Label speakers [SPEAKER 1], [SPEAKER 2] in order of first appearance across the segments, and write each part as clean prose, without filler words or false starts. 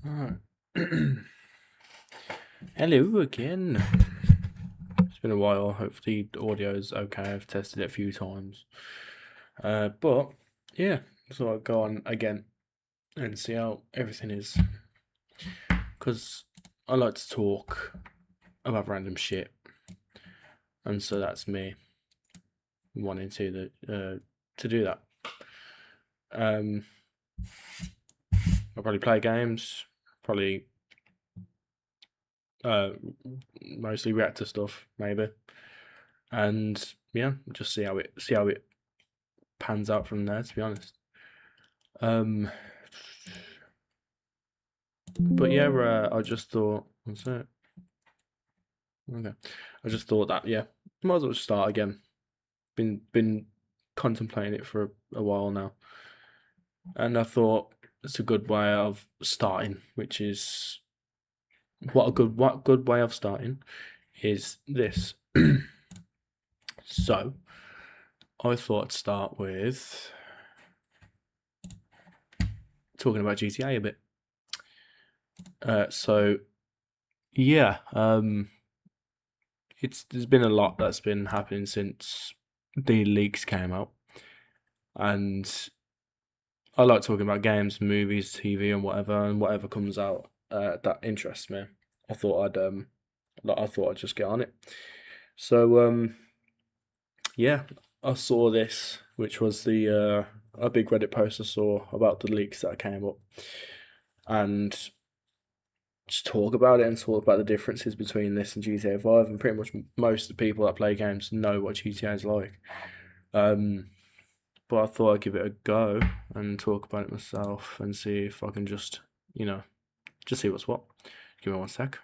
[SPEAKER 1] Alright. Hello again. It's been a while. Hopefully, the audio is okay. I've tested it a few times. But yeah, so I'll go on again and see how everything is. Because I like to talk about random shit, and so that's me wanting to do that. I'll probably play games, probably uh, mostly react to stuff, maybe, and yeah, just see how it pans out from there. To be honest. Um, but yeah, I just thought, what's it? Okay, I just thought that yeah, might as well start again. Been contemplating it for a while now, and I thought it's a good way of starting, which is what good way of starting is this. So I thought I'd start with talking about GTA a bit. So yeah, there's been a lot that's been happening since the leaks came out, and I like talking about games, movies, TV, and whatever comes out that interests me. I thought I'd just get on it. So yeah, I saw this, which was the a big Reddit post I saw about the leaks that came up, and just talk about it and talk about the differences between this and GTA 5. And pretty much most of the people that play games know what GTA is like. Um, but I thought I'd give it a go and talk about it myself and see if I can just see what's what. Give me one sec.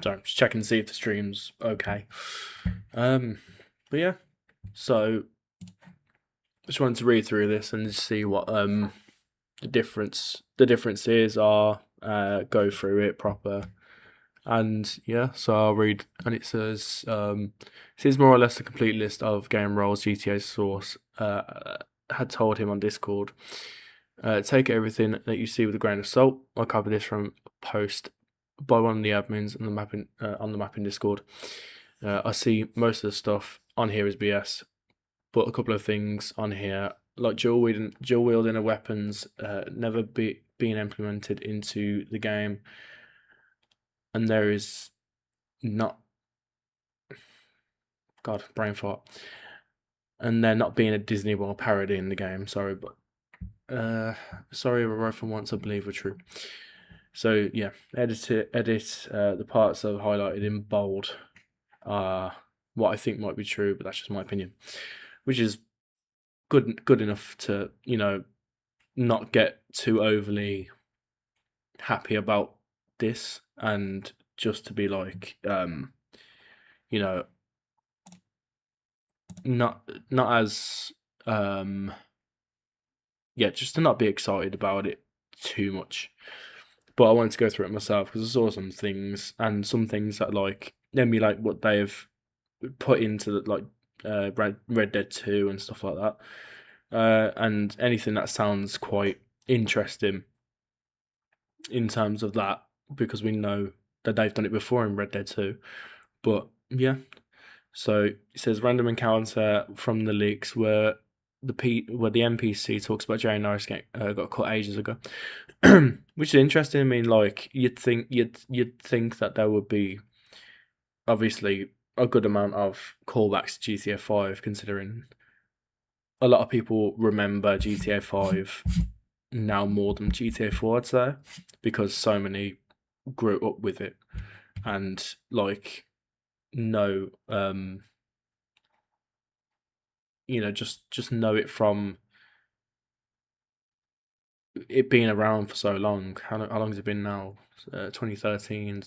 [SPEAKER 1] So just checking to see if the stream's okay. Um, but yeah, so just wanted to read through this and just see what the differences are. Go through it proper. And yeah, so I'll read, and it says, this is more or less a complete list of game roles GTA source had told him on Discord. Take everything that you see with a grain of salt. I copied this from a post by one of the admins on the mapping Discord. I see most of the stuff on here is BS, but a couple of things on here, like dual wielding of weapons, never being implemented into the game, and there is not God, brain fart. And there not being a Disney World parody in the game. Sorry, but sorry, I wrote from once I believe were true. So yeah, edit the parts I've highlighted in bold. What I think might be true, but that's just my opinion, which is good enough to not get too overly happy about this, and just to be like you know not as yeah, just to not be excited about it too much. But I wanted to go through it myself because I saw some things, and some things that like emulate what they've put into like Red Dead 2 and stuff like that. And anything that sounds quite interesting in terms of that, because we know that they've done it before in Red Dead 2. But yeah, so it says random encounter from the leaks where where the NPC talks about Jerry Norris got caught ages ago, which is interesting. I mean, like you'd think that there would be obviously a good amount of callbacks to GTA 5, considering a lot of people remember GTA 5 now more than GTA 4, I'd say, because so many grew up with it and like know just know it from it being around for so long. How long has it been now? 2013,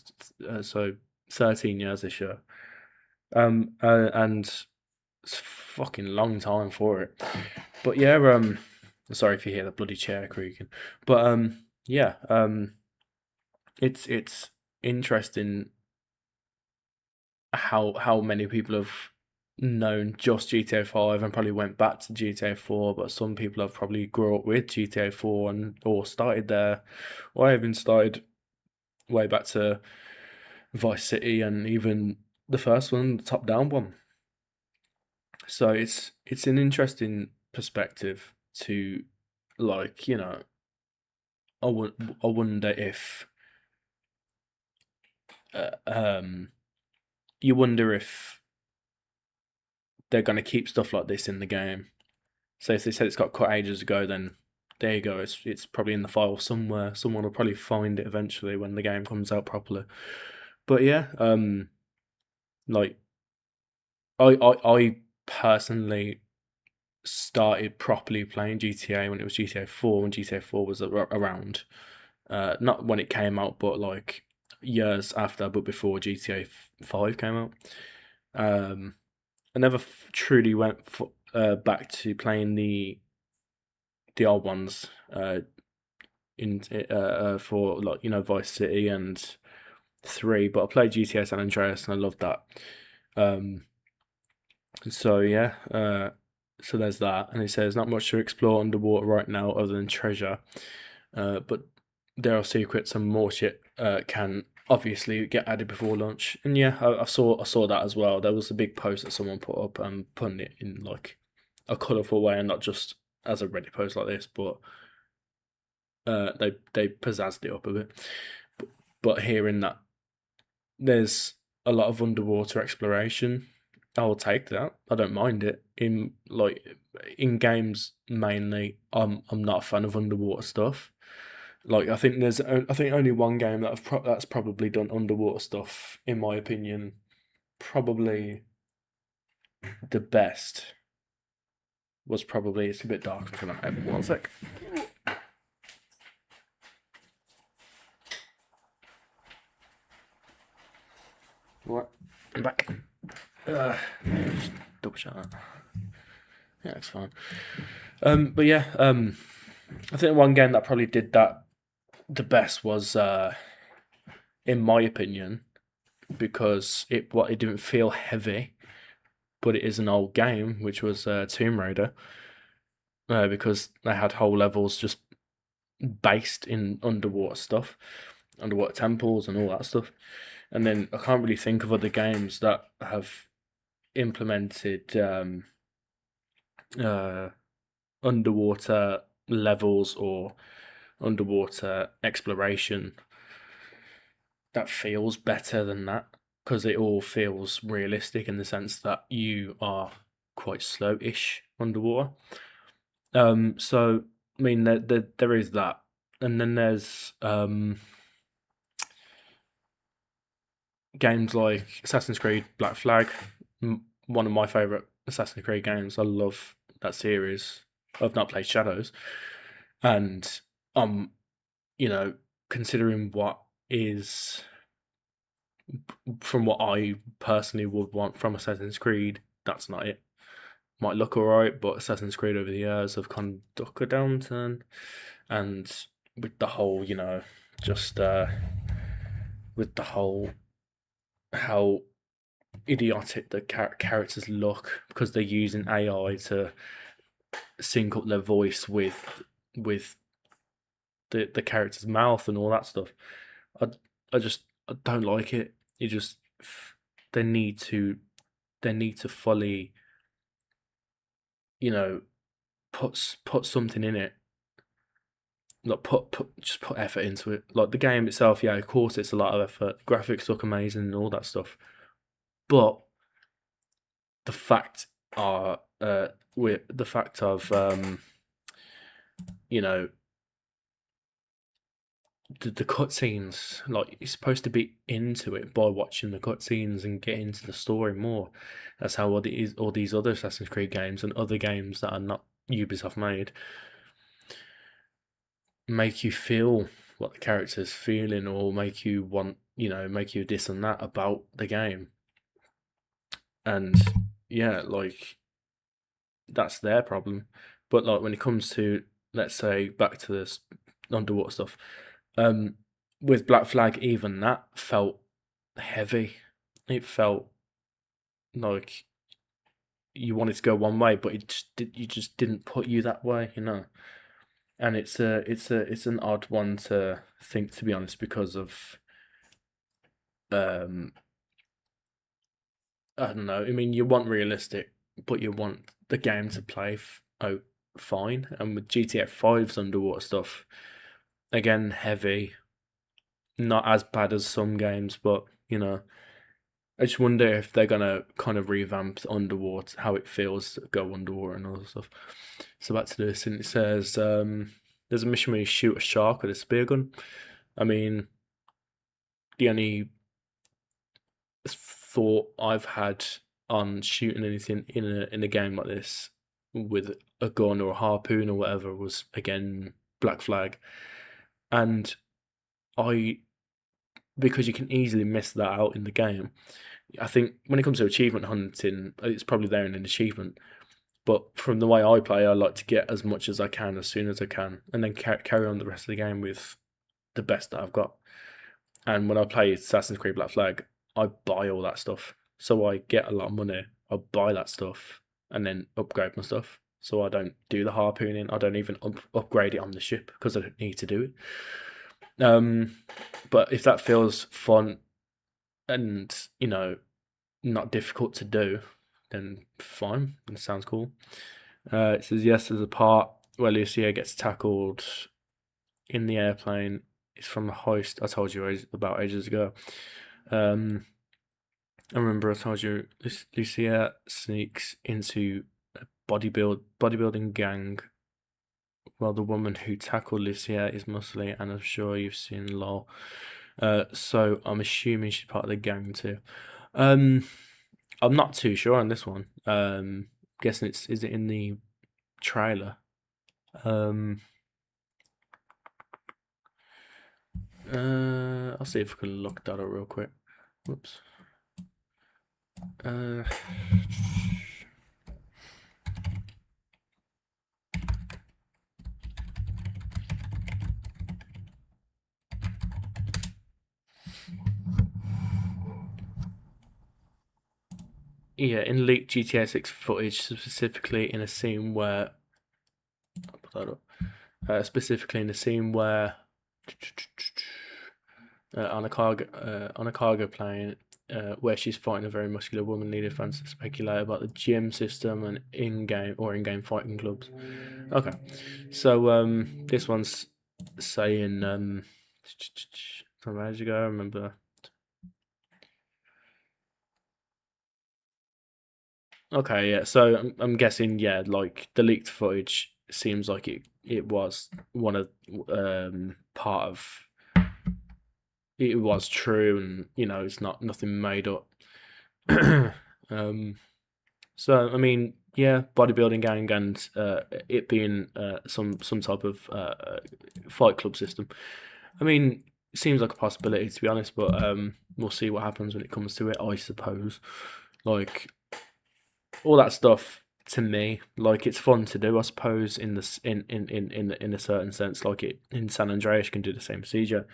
[SPEAKER 1] so 13 years this year. And it's a fucking long time for it. But yeah, sorry if you hear the bloody chair creaking. But yeah, it's interesting how many people have known just GTA 5 and probably went back to GTA 4, but some people have probably grew up with GTA 4 and or started there, or even started way back to Vice City and even the first one, the top down one. So it's an interesting perspective to like, I wonder if uh, um you wonder if they're going to keep stuff like this in the game. So if they said it's got cut ages ago, then there you go. It's probably in the file somewhere. Someone will probably find it eventually when the game comes out properly. But yeah, like I personally started properly playing GTA when it was GTA 4, when GTA 4 was around. Not when it came out, but like years after, but before GTA 5 came out. Um, I never truly went back to playing the old ones in for like Vice City and 3, but I played GTA San Andreas and I loved that. Um, so yeah, so there's that, and it says not much to explore underwater right now other than treasure, but there are secrets and more shit can obviously get added before launch. And yeah, I saw that as well. There was a big post that someone put up and putting it in like a colourful way and not just as a Reddit post like this, but they pizzazzed it up a bit. But hearing that there's a lot of underwater exploration, I'll take that. I don't mind it. In games mainly, I'm not a fan of underwater stuff. Like I think only one game that's probably done underwater stuff in my opinion. Probably the best was probably it's a bit dark for that. One sec. What? I'm back. Just double check that. Yeah, it's fine. But yeah, I think one game that probably did that the best was, in my opinion, because it didn't feel heavy, but it is an old game, which was Tomb Raider, because they had whole levels just based in underwater stuff, underwater temples and all that stuff. And then I can't really think of other games that have implemented uh, underwater levels or underwater exploration that feels better than that, because it all feels realistic in the sense that you are quite slow-ish underwater. So I mean there is that, and then there's games like Assassin's Creed Black Flag, one of my favorite Assassin's Creed games. I love that series. I've not played Shadows, and um, you know, considering what is from what I personally would want from Assassin's Creed, that's not it. Might look alright, but Assassin's Creed over the years have kind of took a downturn, and with the whole, just with the whole how idiotic the characters look because they're using AI to sync up their voice with the character's mouth and all that stuff. I I don't like it. You just they need to they need to fully you know put something in it. Like put effort into it. Like the game itself, yeah, of course it's a lot of effort. Graphics look amazing and all that stuff. But the fact are with the fact of you know the cutscenes, like you're supposed to be into it by watching the cutscenes and get into the story more. That's how all these other Assassin's Creed games and other games that are not Ubisoft made make you feel what the character's feeling, or make you want, make you this and that about the game. And yeah, like that's their problem. But like when it comes to, let's say, back to this underwater stuff, um, with Black Flag, even that felt heavy. It felt like you wanted to go one way, but you just didn't put you that way. And it's an odd one to think, to be honest, because of um I don't know. I mean, you want realistic, but you want the game to play out fine. And with GTA 5's underwater stuff, again, heavy, not as bad as some games, but I just wonder if they're gonna kind of revamp underwater, how it feels to go underwater and all that stuff. So back to this, and it says there's a mission where you shoot a shark with a spear gun. I mean, the only thought I've had on shooting anything in a game like this with a gun or a harpoon or whatever was, again, Black Flag, and I because you can easily miss that out in the game. I think when it comes to achievement hunting, it's probably there in an achievement. But from the way I play, I like to get as much as I can as soon as I can, and then carry on the rest of the game with the best that I've got. And when I play Assassin's Creed Black Flag, I buy all that stuff. So I get a lot of money. I buy that stuff and then upgrade my stuff. So I don't do the harpooning. I don't even upgrade it on the ship because I don't need to do it. But if that feels fun and not difficult to do, then fine. It sounds cool. It says yes, there's a part where Lucia gets tackled in the airplane. It's from the heist I told you about ages ago. I remember I told you Lucia sneaks into a bodybuilding gang while the woman who tackled Lucia is muscly, and I'm sure you've seen LOL. So I'm assuming she's part of the gang too. Um, I'm not too sure on this one. Guessing is it in the trailer? Um, I'll see if I can look that up real quick. Whoops. Uh, yeah, in leaked GTA 6 footage, specifically in a scene where I'll put that up. Specifically in a scene where on a cargo plane where she's fighting a very muscular woman, needed fans to speculate about the gym system and in-game fighting clubs. Okay, so this one's saying from ages ago. I remember. Okay, yeah. So I'm guessing, yeah, like the leaked footage seems like it was one of part of it was true, and it's not nothing made up. um, so I mean, yeah, bodybuilding gang and it being some type of fight club system. I mean, it seems like a possibility, to be honest, but we'll see what happens when it comes to it, I suppose. Like all that stuff, to me, like it's fun to do, I suppose, in this in a certain sense. Like it in San Andreas, you can do the same procedure.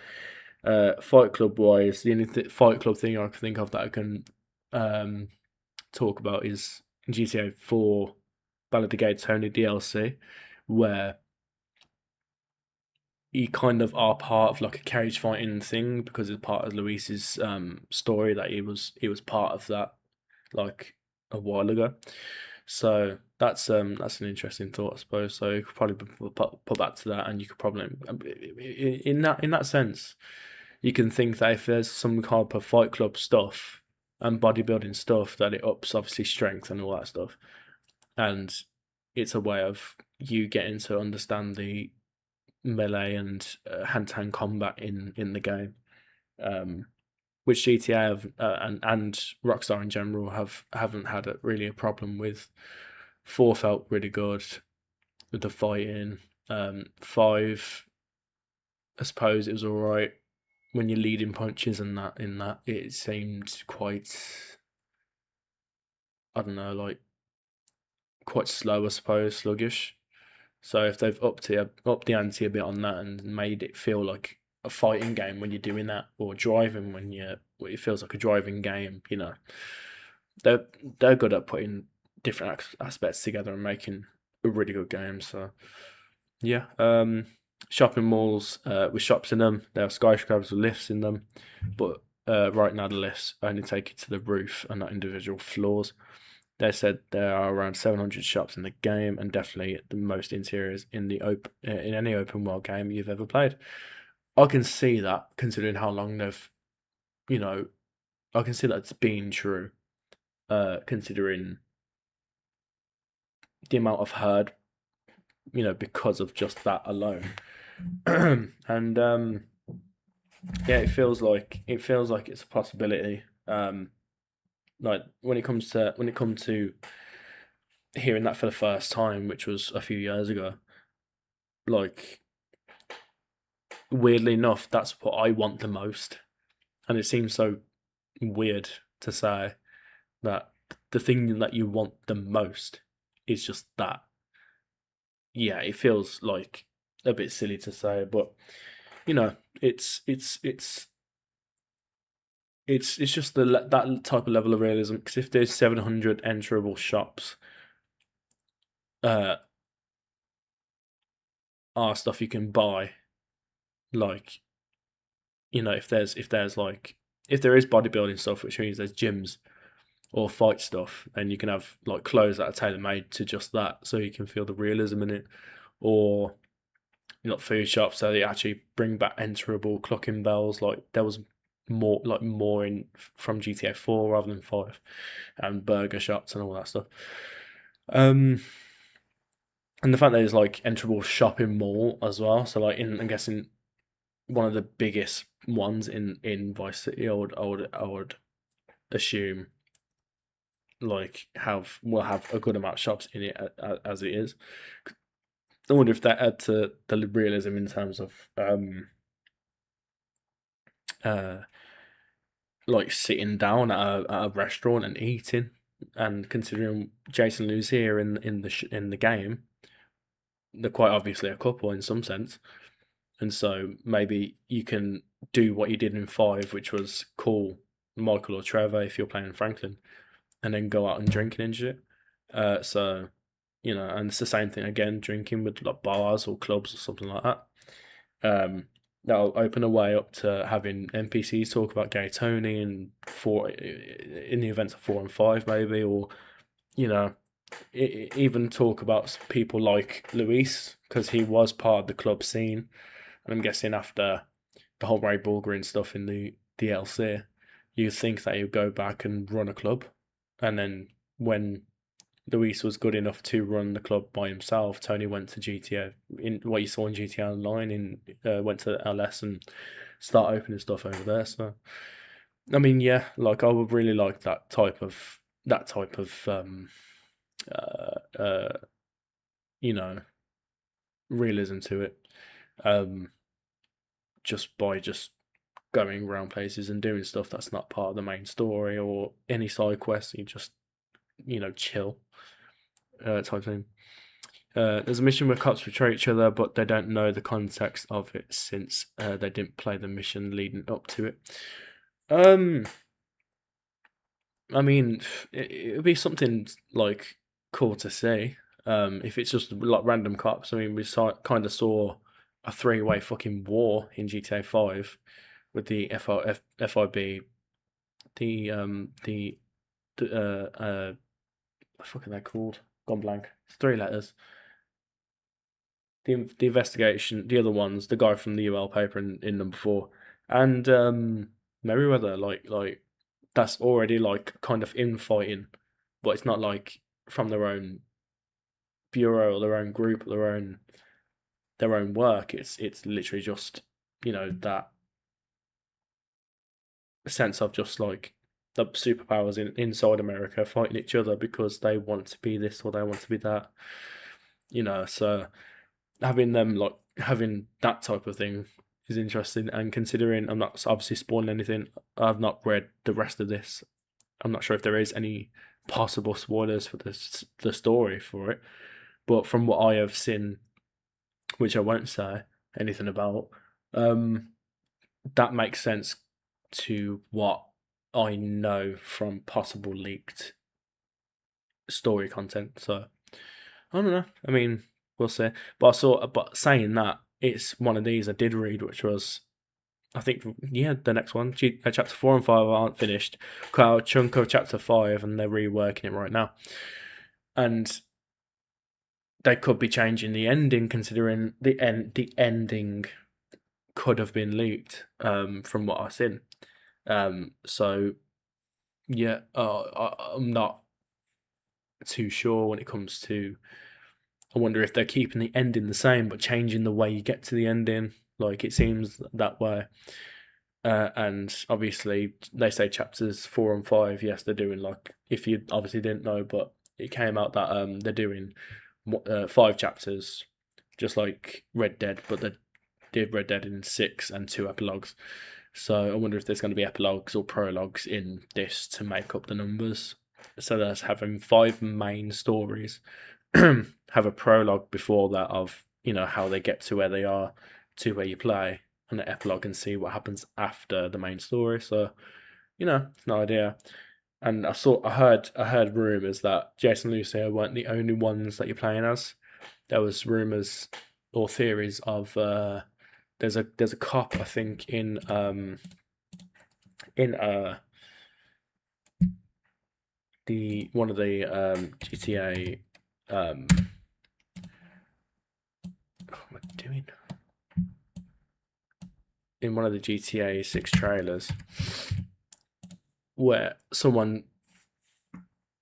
[SPEAKER 1] Fight Club wise, the only Fight Club thing I can think of that I can um, talk about is GTA 4 Ballad of the Gay Tony DLC, where you kind of are part of like a cage fighting thing because it's part of Luis's story that he was part of that like a while ago. So that's an interesting thought, I suppose. So you could probably put that to that, and you could probably in that sense, you can think that if there's some kind of Fight Club stuff, and bodybuilding stuff that it ups obviously strength and all that stuff. And it's a way of you getting to understand the melee and hand to hand combat in the game. Um, which GTA have and Rockstar in general haven't had really a problem with. Four felt really good with the fighting. Five, I suppose it was all right when you're leading punches and that. In that, it seemed quite, I don't know, like quite slow, I suppose, sluggish. So if they've upped the ante a bit on that and made it feel like a fighting game when you're doing that, or driving when it feels like a driving game, they're they're good at putting different aspects together and making a really good game. So yeah, shopping malls with shops in them. There are skyscrapers with lifts in them, but right now the lifts only take you to the roof and not individual floors. They said there are around 700 shops in the game, and definitely the most interiors in any open world game you've ever played. I can see that, considering how long you know, I can see that it's been true. Considering the amount I've heard, because of just that alone, and yeah, it feels like it's a possibility. Like when it comes to hearing that for the first time, which was a few years ago, like weirdly enough, that's what I want the most. And it seems so weird to say that the thing that you want the most is just that. Yeah, it feels like a bit silly to say, but you know, it's just that type of level of realism. Because if there's 700 enterable shops, uh, are stuff you can buy, like if there is bodybuilding stuff, which means there's gyms or fight stuff, and you can have like clothes that are tailor made to just that, so you can feel the realism in it, or food shops, so they actually bring back enterable clocking bells. Like there was more in from GTA 4 rather than 5, and burger shops and all that stuff. Um, and the fact that there's like enterable shopping mall as well. So like I'm guessing one of the biggest ones in Vice City, I would assume like will have a good amount of shops in it as it is. I wonder if that add to the realism in terms of uh like sitting down at a restaurant and eating, and considering Jason Lou's here in the game, they're quite obviously a couple in some sense, and so maybe you can do what you did in 5, which was call Michael or Trevor if you're playing Franklin, and then go out and drinking and shit. So and it's the same thing again, drinking with like bars or clubs or something like that. Um, that'll open a way up to having NPCs talk about gay Tony and four in the events of 4 and 5 maybe, or you know, even talk about people like Luis because he was part of the club scene, and I'm guessing after the whole Ray Bulgarian stuff in the DLC, you think that he'll go back and run a club, and then when Luis was good enough to run the club by himself, Tony went to GTA. In what you saw in GTA Online, went to LS and start opening stuff over there. So I mean, yeah, like I would really like that type of uh, uh, you know realism to it. Um, just going around places and doing stuff that's not part of the main story or any side quests. You just chill type thing. There's a mission where cops betray each other, but they don't know the context of it since they didn't play the mission leading up to it. Um, I mean, it would be something like cool to see. If it's just like random cops. I mean, kind of saw a three-way fucking war in GTA 5 with the FIB, the what the fuck are they called? Gone blank. It's 3 letters. The investigation, the other ones, the guy from the UL paper in number 4, and Merryweather, like that's already like kind of infighting, but it's not like from their own bureau or their own group or their own work. It's literally just that sense of just like the superpowers inside America fighting each other because they want to be this or they want to be that. So having them like having that type of thing is interesting. And considering I'm not obviously spoiling anything, I've not read the rest of this. I'm not sure if there is any possible spoilers for the story for it, but from what I have seen, which I won't say anything about, um, that makes sense to what I know from possible leaked story content. So I don't know. I mean, we'll see. But saying that, it's one of these I did read, which was, I think, yeah, the next one. Chapter 4 and 5 aren't finished. Quite a chunk of chapter 5, and they're reworking it right now. And they could be changing the ending, considering the ending could have been leaked. From what I've seen. So yeah, I'm not too sure when it comes to. I wonder if they're keeping the ending the same but changing the way you get to the ending. Like it seems that way. And obviously they say chapters 4 and 5. Yes, they're doing like if you obviously didn't know, but it came out that they're doing 5 chapters, just like Red Dead, but they did Red Dead in 6 and 2 epilogues. So I wonder if there's going to be epilogues or prologues in this to make up the numbers. So that's having 5 main stories, have a prologue before that of how they get to where they are, to where you play, and the epilogue and see what happens after the main story. So it's an idea. And I heard rumors that Jason and Lucia weren't the only ones that you're playing as. There was rumors or theories of there's a cop I think in the one of the GTA what am I doing? In one of the GTA 6 trailers, where someone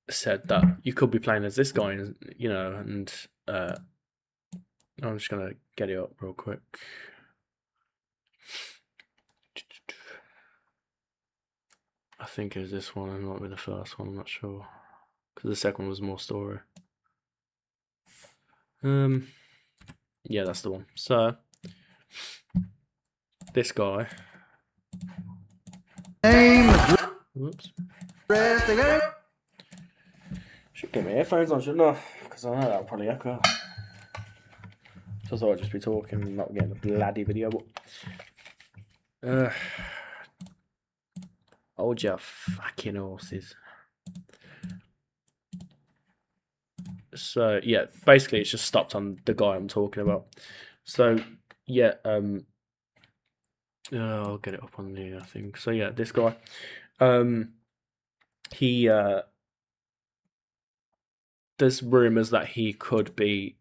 [SPEAKER 1] said that you could be playing as this guy, and I'm just gonna get it up real quick. I think it was this one. It might be the first one. I'm not sure because the second one was more story. Yeah, that's the one. So this guy. Whoops. Should get my earphones on, shouldn't I? Because I know that'll probably echo. So I thought I'd just be talking and not getting a bloody video. But hold your fucking horses. So yeah, basically it's just stopped on the guy I'm talking about. So yeah, I'll get it up on the thing. So yeah, this guy, he there's rumors that he could be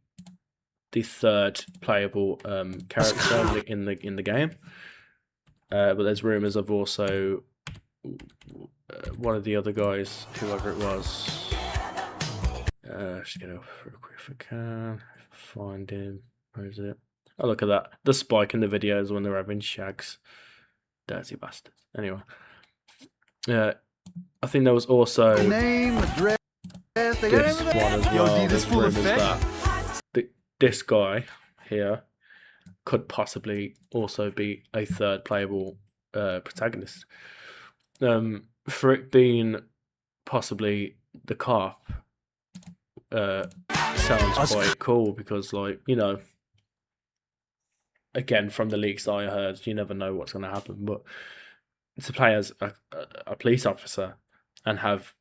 [SPEAKER 1] the third playable character in the game. But there's rumors of also one of the other guys, whoever it was. Just get up real quick if I can. Find him. Where is it? Oh, look at that. The spike in the videos when they're having shags. Dirty bastards. Anyway. I think there was also
[SPEAKER 2] name, address,
[SPEAKER 1] this one as well. There's rumors that this guy here could possibly also be a third playable protagonist. For it being possibly the cop, sounds quite cool because, like, again, from the leaks that I heard, you never know what's going to happen. But to play as a police officer and have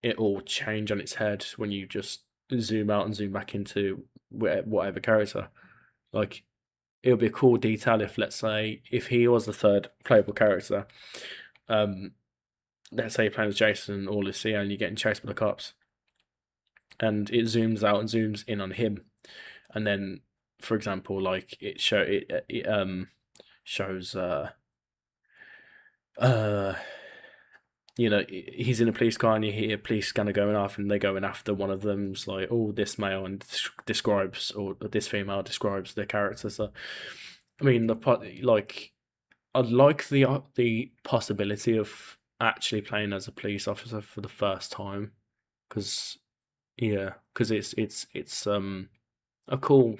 [SPEAKER 1] it all change on its head when you just zoom out and zoom back into whatever character, like, it would be a cool detail if, let's say, if he was the third playable character, let's say you're playing as Jason or Lucia and you're getting chased by the cops, and it zooms out and zooms in on him, and then, for example, like it shows he's in a police car and you hear a police scanner going off and they're going after one of them's like, oh, this male and describes, or this female describes their character. So, I mean, like, I'd like the possibility of actually playing as a police officer for the first time, because yeah, because it's a cool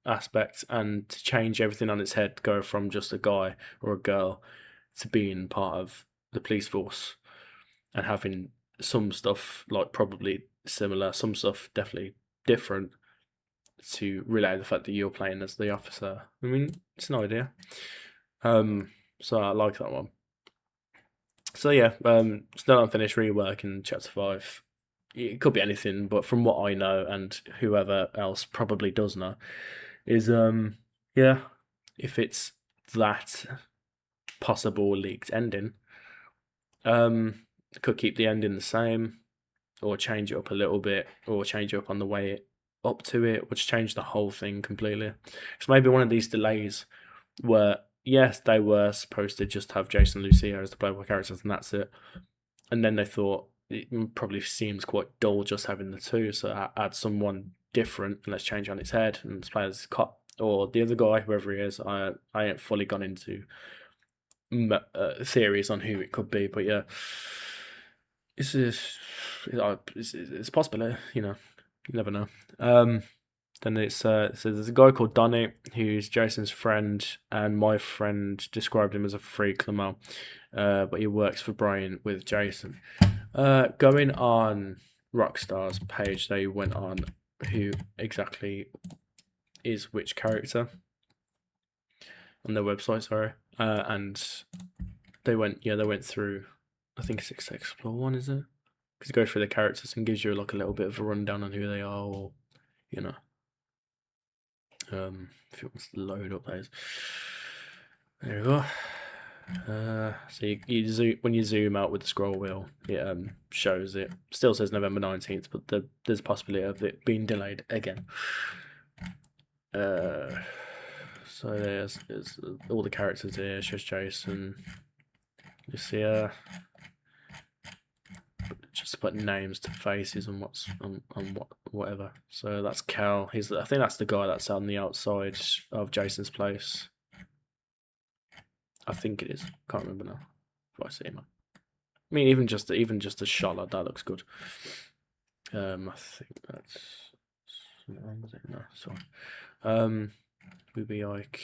[SPEAKER 1] aspect, and to change everything on its head, go from just a guy or a girl to being part of the police force and having some stuff like probably similar, some stuff definitely different, to relay the fact that you're playing as the officer. I mean, it's an idea. Um, so I like that one. So yeah, still unfinished reworking chapter 5. It could be anything, but from what I know and whoever else probably does know, is yeah, if it's that possible leaked ending, um, could keep the ending the same, or change it up a little bit, or change it up on the way up to it, or just change the whole thing completely. It's maybe one of these delays where yes, they were supposed to just have Jason and Lucia as the playable characters, and that's it. And then they thought it probably seems quite dull just having the two, so add someone different and let's change on its head and let's play as cop or the other guy, whoever he is. I ain't fully gone into theories on who it could be, but yeah, it's just, it's possible, you never know. Then so there's a guy called Donny who's Jason's friend, and my friend described him as a freak, Lamau, but he works for Brian with Jason. Going on Rockstar's page, they went on who exactly is which character on their website, sorry, and they went through, I think it's Explore one, is it? Because it goes through the characters and gives you like a little bit of a rundown on who they are, or you know, if it wants to load up those. There we go. So when you zoom out with the scroll wheel, it shows it. Still says November 19th, but there's a possibility of it being delayed again. So there's all the characters here. Shows Jason, Lucia. Just put names to faces and whatever. So that's Cal. I think that's the guy that's on the outside of Jason's place. I think it is. Can't remember now. If I see him. I mean, even just a shot like that looks good. I think that's no, sorry. Would be like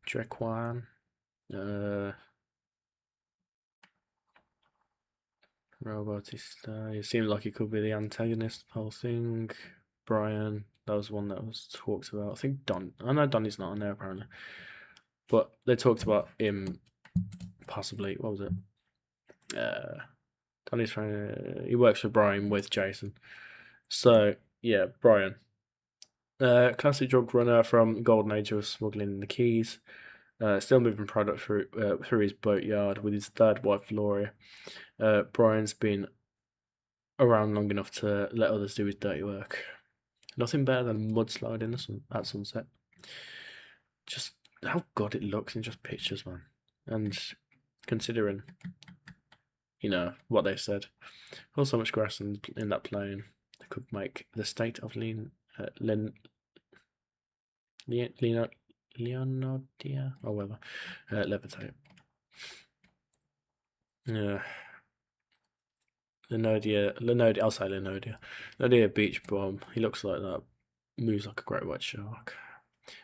[SPEAKER 1] Drequan. Robotista. It seems like he could be the antagonist of the whole thing. Brian. That was one that was talked about. I think Don. I know Donnie's not on there apparently, but they talked about him possibly. What was it? Donnie's friend. He works for Brian with Jason. So yeah, Brian. Classic drug runner from Golden Age of smuggling the keys. Still moving product through his boatyard with his third wife, Gloria. Brian's been around long enough to let others do his dirty work. Nothing better than mudsliding at sunset. Just how good it looks in just pictures, man. And considering, what they said. Also, so much grass in that plain could make the state of Leonardia or whatever levitate. Yeah. Lenodia, I'll say Lenodia. Lenodia Beach Bomb. He looks like that. Moves like a great white shark.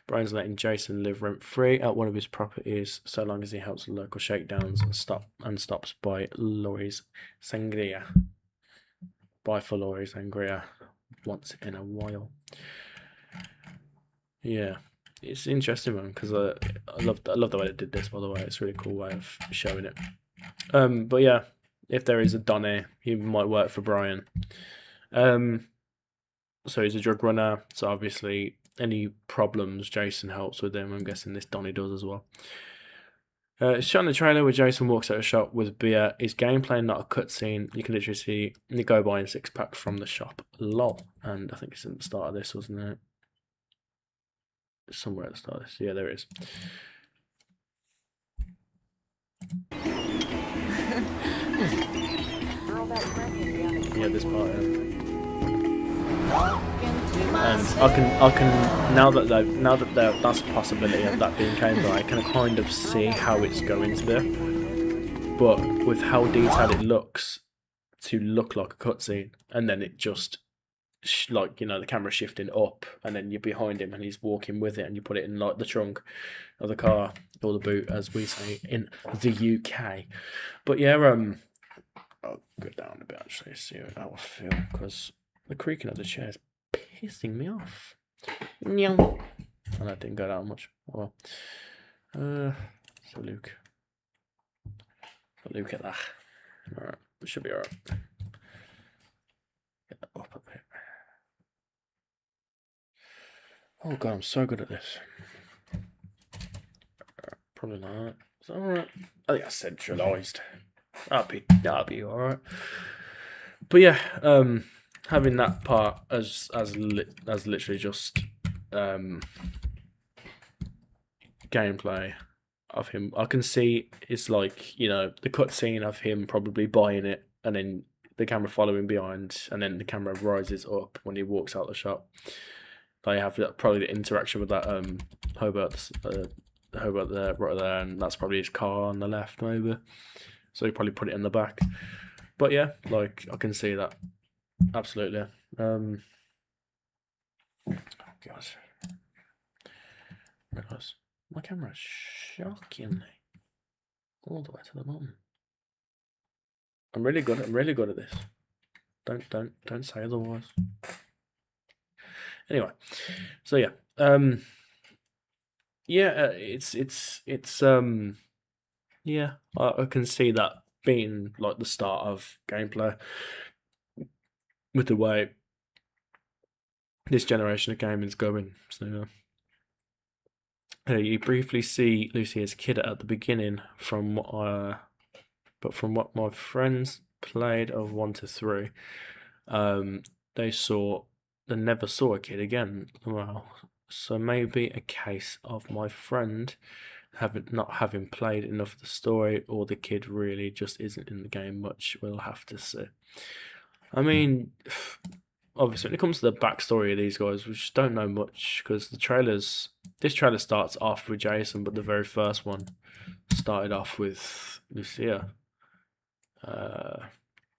[SPEAKER 1] Brian's letting Jason live rent free at one of his properties, so long as he helps the local shakedowns and stops by Laurie's Sangria. Buy for Laurie's Sangria once in a while. Yeah, it's interesting, man, because I love the way they did this. By the way, it's a really cool way of showing it. But yeah, if there is a Donny, he might work for Brian. So he's a drug runner. So obviously, any problems, Jason helps with them. I'm guessing this Donny does as well. It's shot in the trailer where Jason walks out of a shop with beer. His gameplay, not a cutscene. You can literally see Nick go buying 6-pack from the shop. Lol. And I think it's at the start of this, wasn't it? somewhere at the start of this. Yeah, there it is. Yeah, this part. And I can now that that's a possibility of that being came by, I can kind of see how it's going to be. But with how detailed it looks, to look like a cutscene, and then it just like, you know, the camera shifting up, and then you're behind him and he's walking with it, and you put it in like the trunk of the car or the boot, as we say in the UK. But yeah, I'll go down a bit actually, see how I feel, because the creaking of the chair is pissing me off. And that didn't go down much. Oh well. So Luke at that. Alright, it should be alright. Get that up a bit. Oh god, I'm so good at this. Probably not. It's alright. I think I centralised. That'll be alright. But yeah, having that part as literally just gameplay of him, I can see it's like, you know, the cutscene of him probably buying it, and then the camera following behind, and then the camera rises up when he walks out the shop. They have probably the interaction with that Hobart there, right there, and that's probably his car on the left, maybe. So he probably put it in the back. But yeah, like, I can see that absolutely. Oh gosh, realise my camera's shockingly all the way to the bottom. I'm really good at this. Don't say otherwise. Anyway, so yeah, yeah, I can see that being like the start of gameplay with the way this generation of gaming's going. So you briefly see Lucy as a kid at the beginning, but from what my friends played of 1 to 3, they never saw a kid again. Well, so maybe a case of my friend not having played enough of the story, or the kid really just isn't in the game much. We'll have to see. I mean, obviously, when it comes to the backstory of these guys, we just don't know much, because this trailer starts off with Jason, but the very first one started off with Lucia.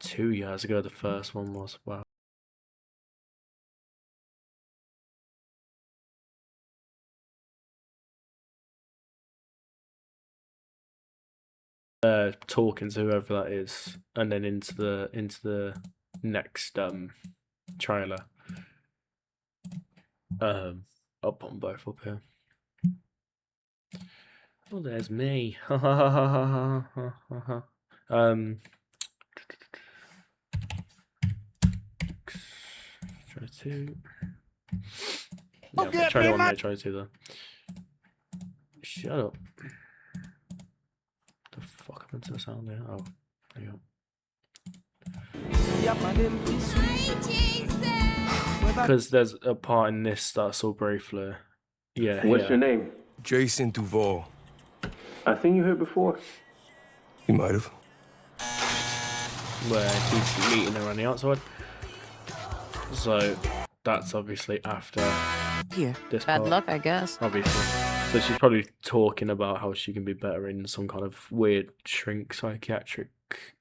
[SPEAKER 1] 2 years ago, the first one was. Wow. Talking to whoever that is, and then into the next trailer. Up on both up here. Oh, there's me. Try to. Yeah, try to one there. Try to though. Shut up. The fuck happened to the sound there? Oh, there you go. Because there's a part in this that I saw briefly. Yeah.
[SPEAKER 2] What's your name?
[SPEAKER 3] Jason Duval.
[SPEAKER 2] I seen you here before.
[SPEAKER 3] You might have.
[SPEAKER 1] Where he's meeting her on the outside. So that's obviously after this
[SPEAKER 4] Bad
[SPEAKER 1] part,
[SPEAKER 4] luck, I guess.
[SPEAKER 1] obviously. So she's probably talking about how she can be better in some kind of weird psychiatric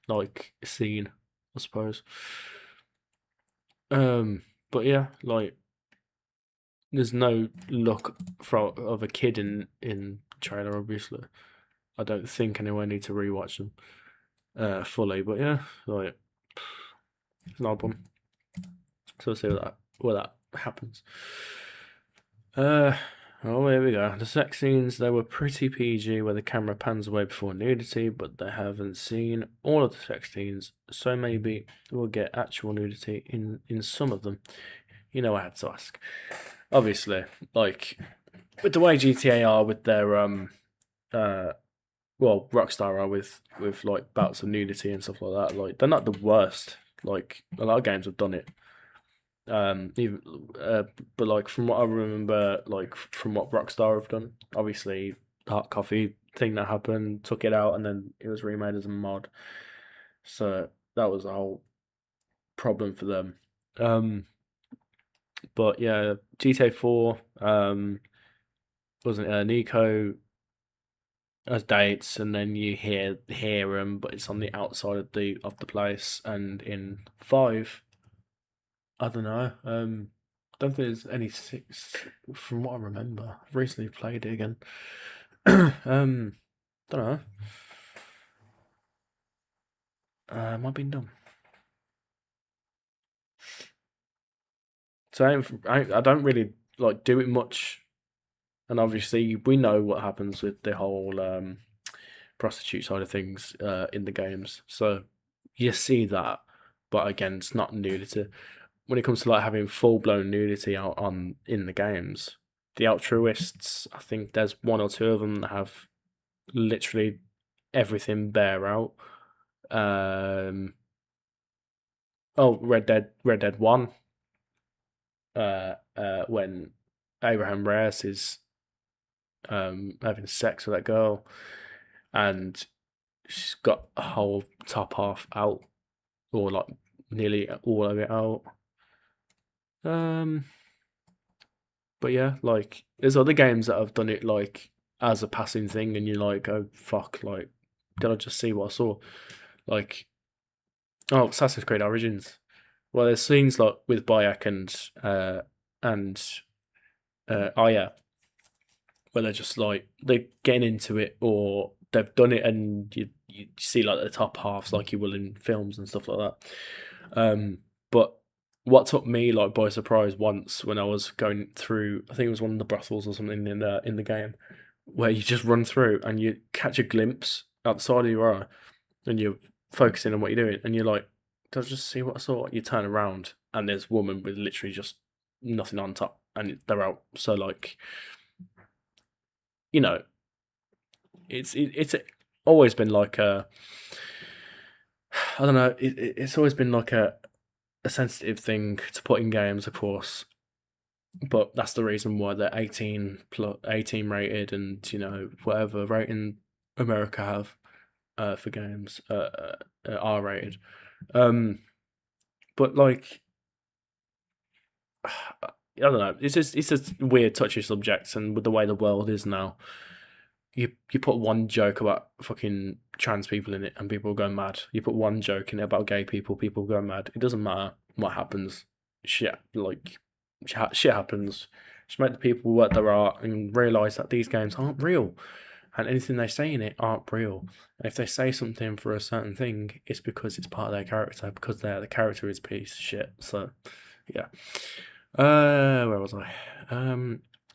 [SPEAKER 1] like scene, I suppose. But yeah, like, there's no look of a kid in trailer, obviously. I don't think anyone need to rewatch them fully, but yeah, like, it's an odd one. So we'll see where that happens. Oh, here we go. The sex scenes, they were pretty PG, where the camera pans away before nudity, but they haven't seen all of the sex scenes, so maybe we'll get actual nudity in some of them. You know, I had to ask. Obviously, like, with the way GTA are with their well, Rockstar are with like bouts of nudity and stuff like that. Like, they're not the worst. Like, a lot of games have done it. Even but like from what I remember, like from what Rockstar have done, obviously the hot coffee thing that happened took it out, and then it was remade as a mod. So that was a whole problem for them. Um, but yeah, GTA 4 wasn't Nico as dates, and then you hear them, but it's on the outside of the place. And in 5, I don't know. Don't think there's any six from what I remember. I've recently played it again. Don't know. Am I being dumb? So I don't really like do it much, and obviously we know what happens with the whole prostitute side of things in the games. So you see that, but again, it's not nudity. When it comes to like having full blown nudity out on in the games, the altruists, I think there's one or two of them that have literally everything bare out. Um, oh, Red Dead One. When Abraham Reyes is having sex with that girl, and she's got a whole top half out, or like nearly all of it out. Um, but yeah, like there's other games that have done it like as a passing thing, and you're like, oh fuck, like did I just see what I saw? Like, oh, Assassin's Creed Origins. Well, there's scenes like with Bayek and Aya where they're just like they're getting into it, or they've done it, and you see like the top halves like you will in films and stuff like that. But what took me like by surprise once when I was going through, I think it was one of the brothels or something in the game, where you just run through and you catch a glimpse outside of your eye, and you're focusing on what you're doing, and you're like, "Did I just see what I saw?" You turn around and there's a woman with literally just nothing on top, and they're out. So like, you know, it's always been like a, I don't know, it's always been like a sensitive thing to put in games, of course, but that's the reason why they're 18 rated, and you know whatever rating America have for games R rated. Um, but like I don't know, it's just weird touchy subjects, and with the way the world is now, you put one joke about fucking trans people in it and people go mad. You put one joke in it about gay people go mad. It doesn't matter what happens. Shit happens. Just make the people work their art and realise that these games aren't real, and anything they say in it aren't real. And if they say something for a certain thing, it's because it's part of their character, because the character is a piece of shit. So yeah. Where was I?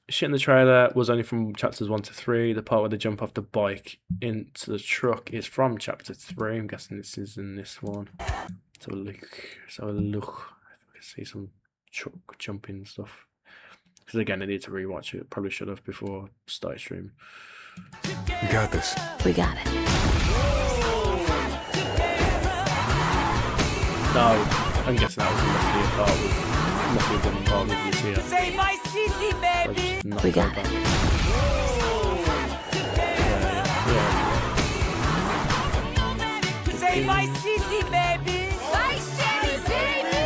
[SPEAKER 1] Shit in the trailer was only from chapters 1 to 3. The part where they jump off the bike into the truck is from chapter 3. I'm guessing this is in this one. Let's have a look. Let's have a look. I can see some truck jumping stuff. Because again, I need to rewatch it. Probably should have before start stream.
[SPEAKER 3] We got this.
[SPEAKER 4] We got it.
[SPEAKER 1] No, I'm guessing that was mostly a part with. Must have been part with this here.
[SPEAKER 4] Say my city, baby. We got it. Say my city, baby. My city, baby.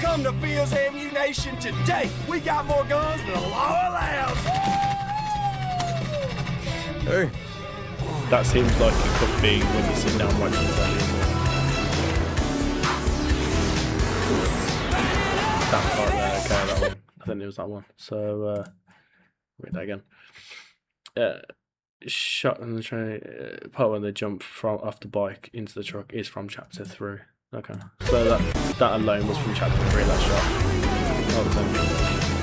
[SPEAKER 5] Come to Fields Ammunition today. We got more guns than the law allows.
[SPEAKER 3] Hey.
[SPEAKER 1] That seems like it could be when you sit down watching telly. That part there, okay, that one. I think it was that one. So, read that again. Shot in the train. Part when they jump from off the bike into the truck is from chapter 3. Okay, so that alone was from chapter 3. That shot. Oh, then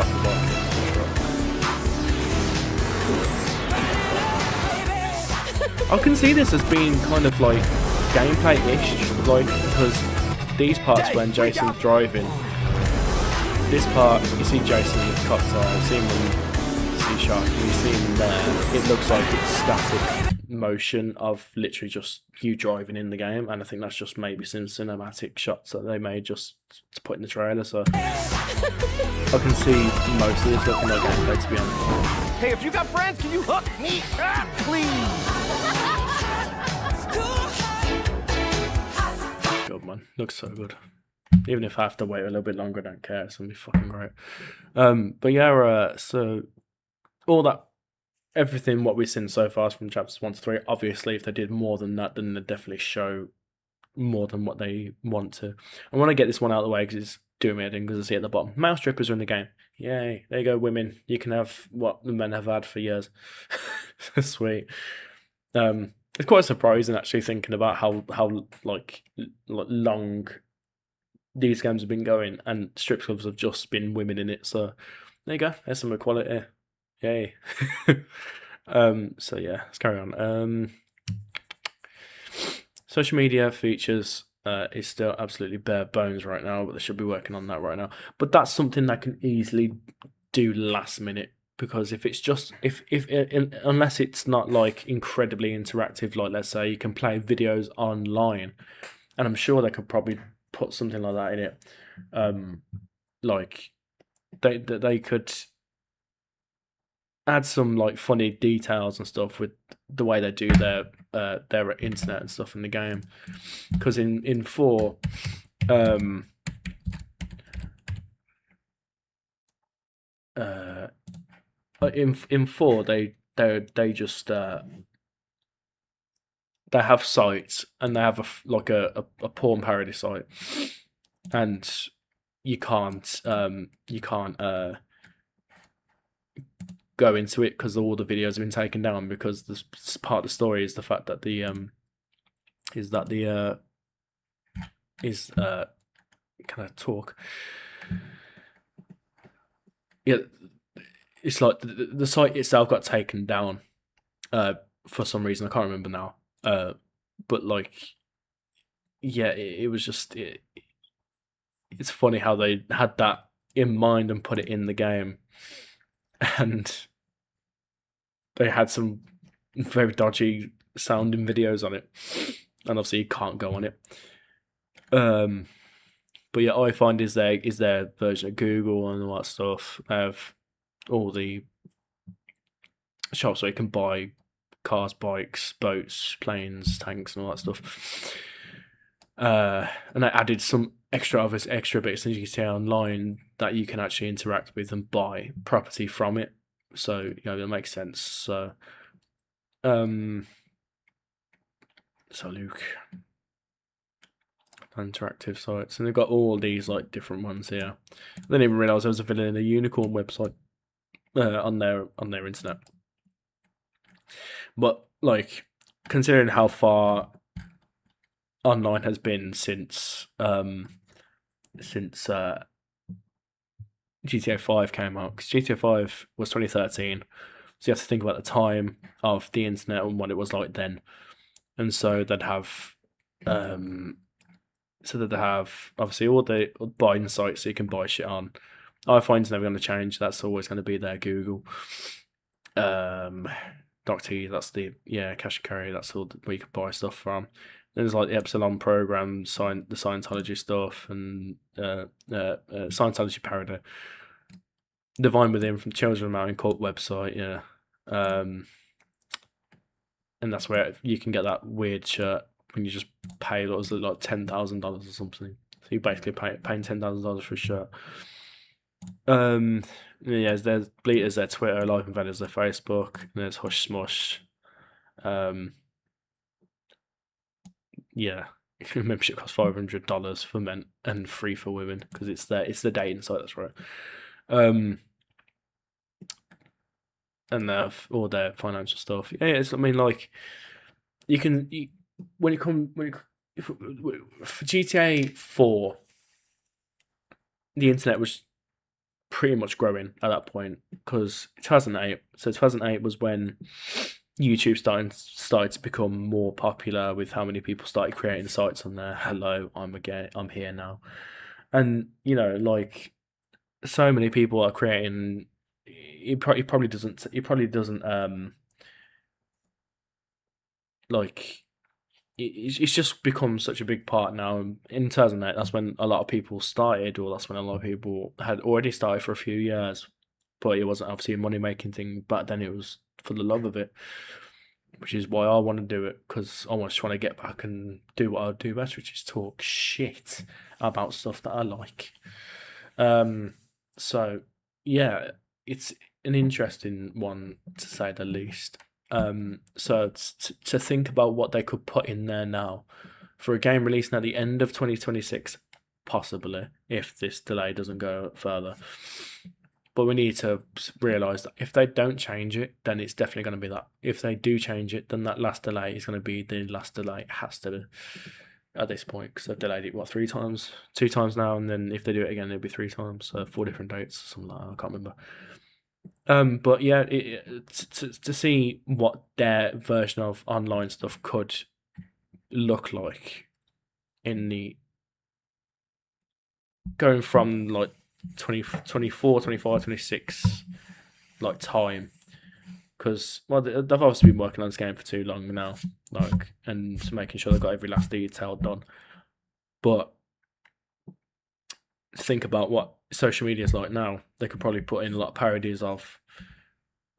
[SPEAKER 1] off the bike into the truck. I can see this as being kind of like gameplay-ish, like because these parts when Jason's driving. This part, you see Jason with cocktail, you see him on C-Shark, and you see him there, it looks like it's static, motion of literally just you driving in the game, and I think that's just maybe some cinematic shots that they made just to put in the trailer. So I can see most of this looking like gameplay, to be honest.
[SPEAKER 5] Hey, if you got friends, can you hook me up, please?
[SPEAKER 1] Good man, looks so good. Even if I have to wait a little bit longer, I don't care. It's gonna be fucking great. But yeah, so all that, everything what we've seen so far from chapters 1 to 3. Obviously, if they did more than that, then they'd definitely show more than what they want to. I want to get this one out of the way because it's doing me head in, because I see at the bottom, male strippers are in the game. Yay! There you go, women. You can have what the men have had for years. Sweet. It's quite surprising actually, thinking about how like long these games have been going, and strip clubs have just been women in it. So there you go. There's some equality. Yay. So yeah, let's carry on. Social media features is still absolutely bare bones right now, but they should be working on that right now. But that's something they can easily do last minute, because if it's just unless it's not like incredibly interactive, like let's say you can play videos online, and I'm sure they could probably put something like that in it. Like they could add some like funny details and stuff with the way they do their internet and stuff in the game, because in 4 in 4 they just they have sites, and they have a porn parody site, and you can't go into it because all the videos have been taken down, because this part of the story is the fact that can I talk? Yeah, it's like the site itself got taken down for some reason. I can't remember now. But like, yeah, it was just it's funny how they had that in mind and put it in the game, and they had some very dodgy sounding videos on it, and obviously you can't go on it. But yeah, iFind is their version of Google and all that stuff. They have all the shops where you can buy cars, bikes, boats, planes, tanks, and all that stuff. And I added some extra bits as you can see online that you can actually interact with and buy property from it. So that makes sense. So Luke, interactive sites, and they've got all these like different ones here. I didn't even realize there was a villain in a unicorn website on their internet. But like, considering how far online has been since GTA 5 came out, because GTA 5 was 2013, so you have to think about the time of the internet and what it was like then. And so they'd have obviously all the buying sites so you can buy shit on. iFind's never going to change. That's always going to be there. Google, Doc.T, that's the cash and carry. That's all where you can buy stuff from. Then there's like the Epsilon program, the Scientology stuff, and Scientology parody. Divine Within from Children of Mountain Cult website, yeah. And that's where you can get that weird shirt when you just pay like $10,000 or something. So you basically paying $10,000 for a shirt. There's Bleaters, their Twitter, Life Invaders, their Facebook, and there's Hush Smush. Membership costs $500 for men and free for women, because it's the dating site. That's right. And they have all their financial stuff. For GTA 4, the internet was pretty much growing at that point, because 2008. So 2008 was when YouTube started to become more popular, with how many people started creating sites on there. Hello, I'm here now, and so many people are creating. He probably doesn't like it's just become such a big part now. And in 2008, that's when a lot of people started, or that's when a lot of people had already started for a few years. But it wasn't obviously a money making thing back then. It was for the love of it, which is why I want to do it, because I was trying to get back and do what I do best, which is talk shit about stuff that I like. So yeah, it's an interesting one to say the least. So to think about what they could put in there now for a game releasing at the end of 2026, possibly, if this delay doesn't go further. But we need to realise that if they don't change it, then it's definitely going to be that. If they do change it, then that last delay is going to be the last delay. It has to be at this point, because they've delayed it, what, 3 times? 2 times now, and then if they do it again, it'll be 3 times. So 4 different dates, something like that. I can't remember. But yeah, to see what their version of online stuff could look like in the going from like 24, 25, 26 like time, because well, they've obviously been working on this game for too long now, like, and making sure they've got every last detail done. But think about what social media is like now. They could probably put in a lot of parodies of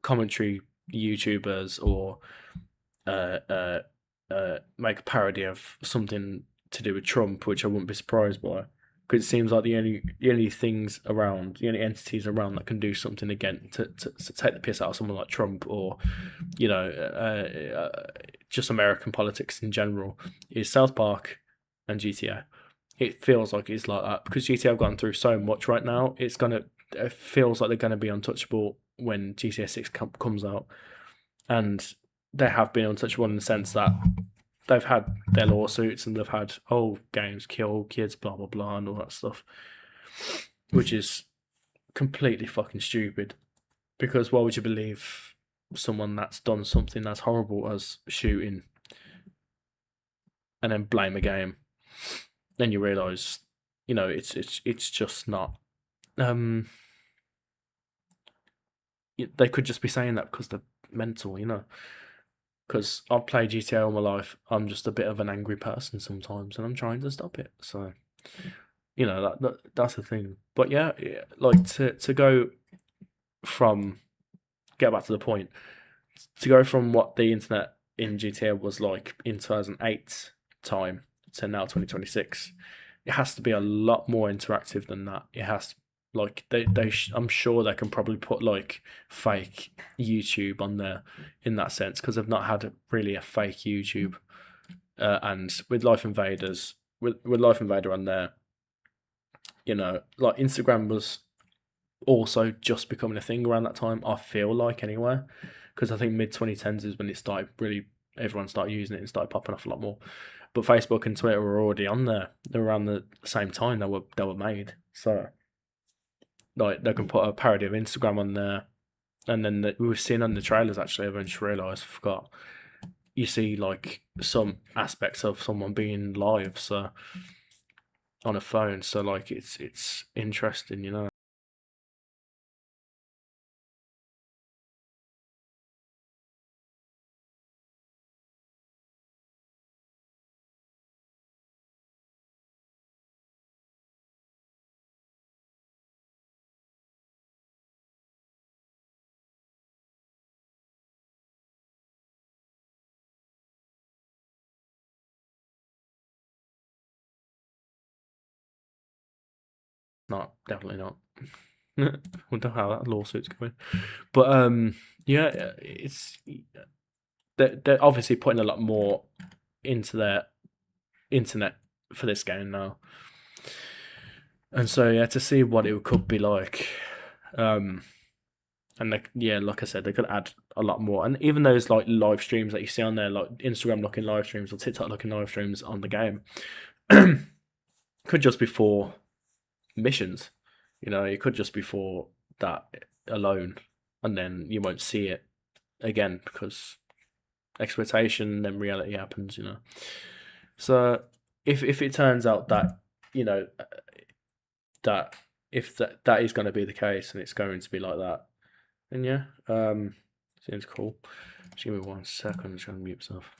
[SPEAKER 1] commentary YouTubers, or make a parody of something to do with Trump, which I wouldn't be surprised by, because it seems like the only things around, the only entities around that can do something again to take the piss out of someone like Trump, or just American politics in general, is South Park and GTA. It feels like it's like that because GTA have gone through so much right now. It feels like they're gonna be untouchable when GTA 6 comes out, and they have been untouchable in the sense that they've had their lawsuits and they've had games kill kids, blah blah blah, and all that stuff, which is completely fucking stupid. Because why would you believe someone that's done something as horrible as shooting and then blame a game? Then you realise, it's just not. They could just be saying that because they're mental, Because I've played GTA all my life. I'm just a bit of an angry person sometimes, and I'm trying to stop it. So, that's the thing. But yeah, like to go from, get back to the point, to go from what the internet in GTA was like in 2008 time to now 2026, it has to be a lot more interactive than that. It has, like, I'm sure they can probably put like fake YouTube on there in that sense, because they've not had really a fake YouTube. And with Life Invaders, with Life Invader on there, like Instagram was also just becoming a thing around that time, I feel like, anyway, because I think mid 2010s is when it started really, everyone started using it and started popping off a lot more. But Facebook and Twitter were already on there. They were around the same time they were made. So, like, they can put a parody of Instagram on there, and then we've seen on the trailers, actually, I've just realised, I forgot, you see like some aspects of someone being live, so on a phone. So like it's interesting. Not definitely not. Wonder how that lawsuit's going. But yeah, it's they're obviously putting a lot more into their internet for this game now. And so yeah, to see what it could be like, and like I said, they could add a lot more. And even those like live streams that you see on there, like Instagram looking live streams or TikTok looking live streams on the game, could just be for missions. It could just be for that alone, and then you won't see it again because expectation, then reality happens. So if it turns out that that if that is going to be the case and it's going to be like that, then yeah, seems cool. Just give me 1 second. I'm trying to mute myself.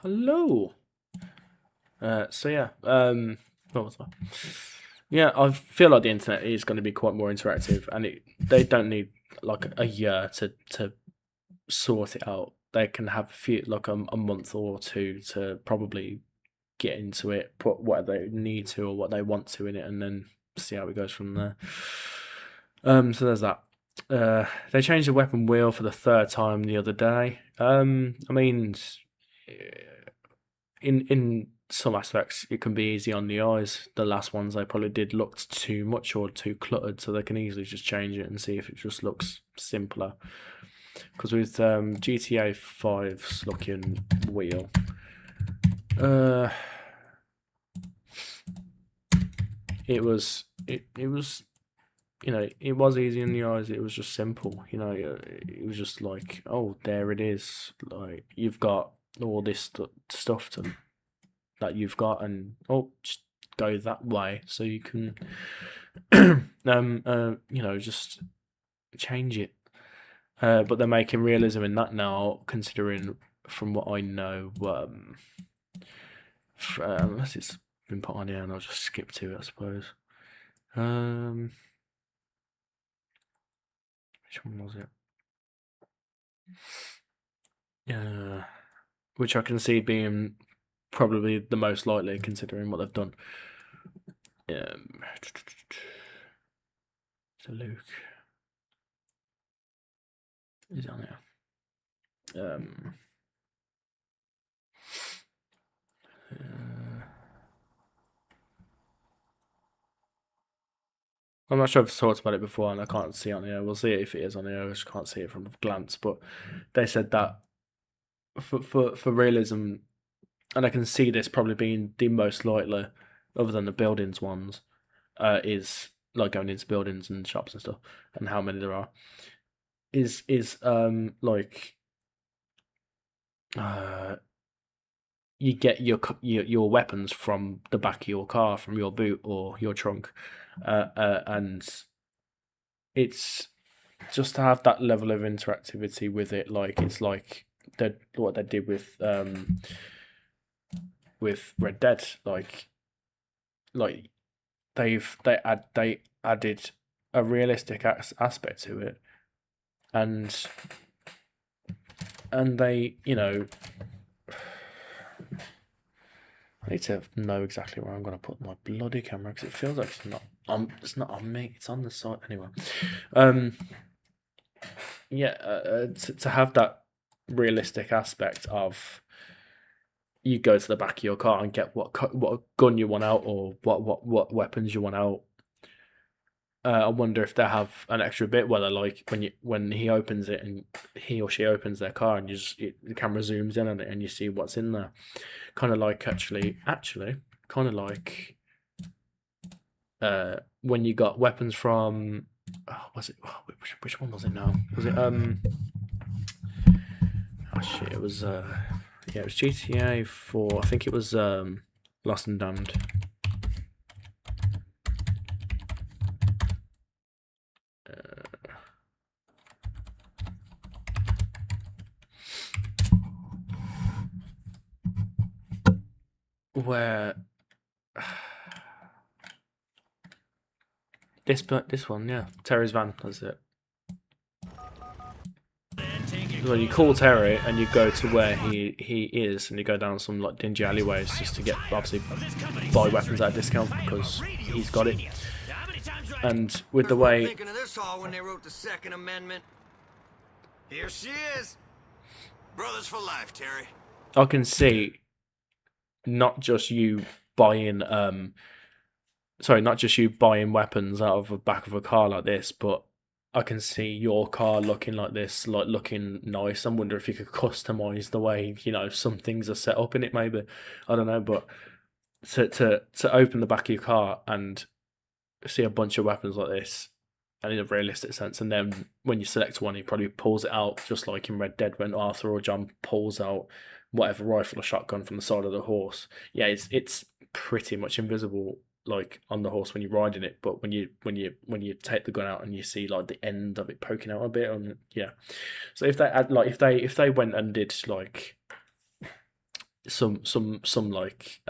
[SPEAKER 1] Hello. So yeah, what was that? Yeah, I feel like the internet is going to be quite more interactive, and they don't need like a year to sort it out. They can have a few like a month or two to probably get into it, put what they need to or what they want to in it, and then see how it goes from there. So there's that. They changed the weapon wheel for the third time the other day. I mean, in some aspects, it can be easy on the eyes. The last ones they probably did looked too much or too cluttered, so they can easily just change it and see if it just looks simpler. Because with GTA 5's looking wheel, it was it was easy in the eyes. It was just simple, it was just like, oh, there it is. Like, you've got all this stuff that you've got, and oh, just go that way so you can just change it. But they're making realism in that now, considering from what I know, unless it's been put on here, and I'll just skip to it, I suppose. Which one was it? Which I can see being probably the most likely, considering what they've done. So Luke is on here. I'm not sure if I've talked about it before, and I can't see it on here. We'll see it if it is on here. I just can't see it from a glance. But they said that for realism, and I can see this probably being the most likely, other than the buildings ones, is like going into buildings and shops and stuff, and how many there are. Is like you get your weapons from the back of your car, from your boot or your trunk, and it's just to have that level of interactivity with it. Like, it's like what they did with Red Dead. Like they added a realistic aspect to it, and they, I need to know exactly where I'm going to put my bloody camera, because it feels like it's not on me. It's on the side anyway. To have that realistic aspect of, you go to the back of your car and get what gun you want out, or what weapons you want out. I wonder if they have an extra bit where, like, when he opens it, and he or she opens their car, and the camera zooms in on it and you see what's in there. Kind of like actually, kind of like when you got weapons from, was it, which one was it now? Was it it was it was GTA 4. I think it was Lost and Damned. Where this one, yeah, Terry's van, that's it. When you call Terry and you go to where he is, and you go down some like dingy alleyways just to get, obviously, buy weapons at a discount because he's got it. And with the way,
[SPEAKER 5] Thinking of this all when they wrote the Second Amendment. Here she is. Brothers for life, Terry.
[SPEAKER 1] I can see not just you buying weapons out of the back of a car like this, but I can see your car looking like this, like looking nice. I wonder if you could customize the way, some things are set up in it, maybe. I don't know, but to open the back of your car and see a bunch of weapons like this, and in a realistic sense, and then when you select one, he probably pulls it out, just like in Red Dead when Arthur or John pulls out whatever rifle or shotgun from the side of the horse. Yeah, it's pretty much invisible, like on the horse when you're riding it, but when you take the gun out and you see like the end of it poking out a bit, and yeah. So if they add, like, if they went and did like some like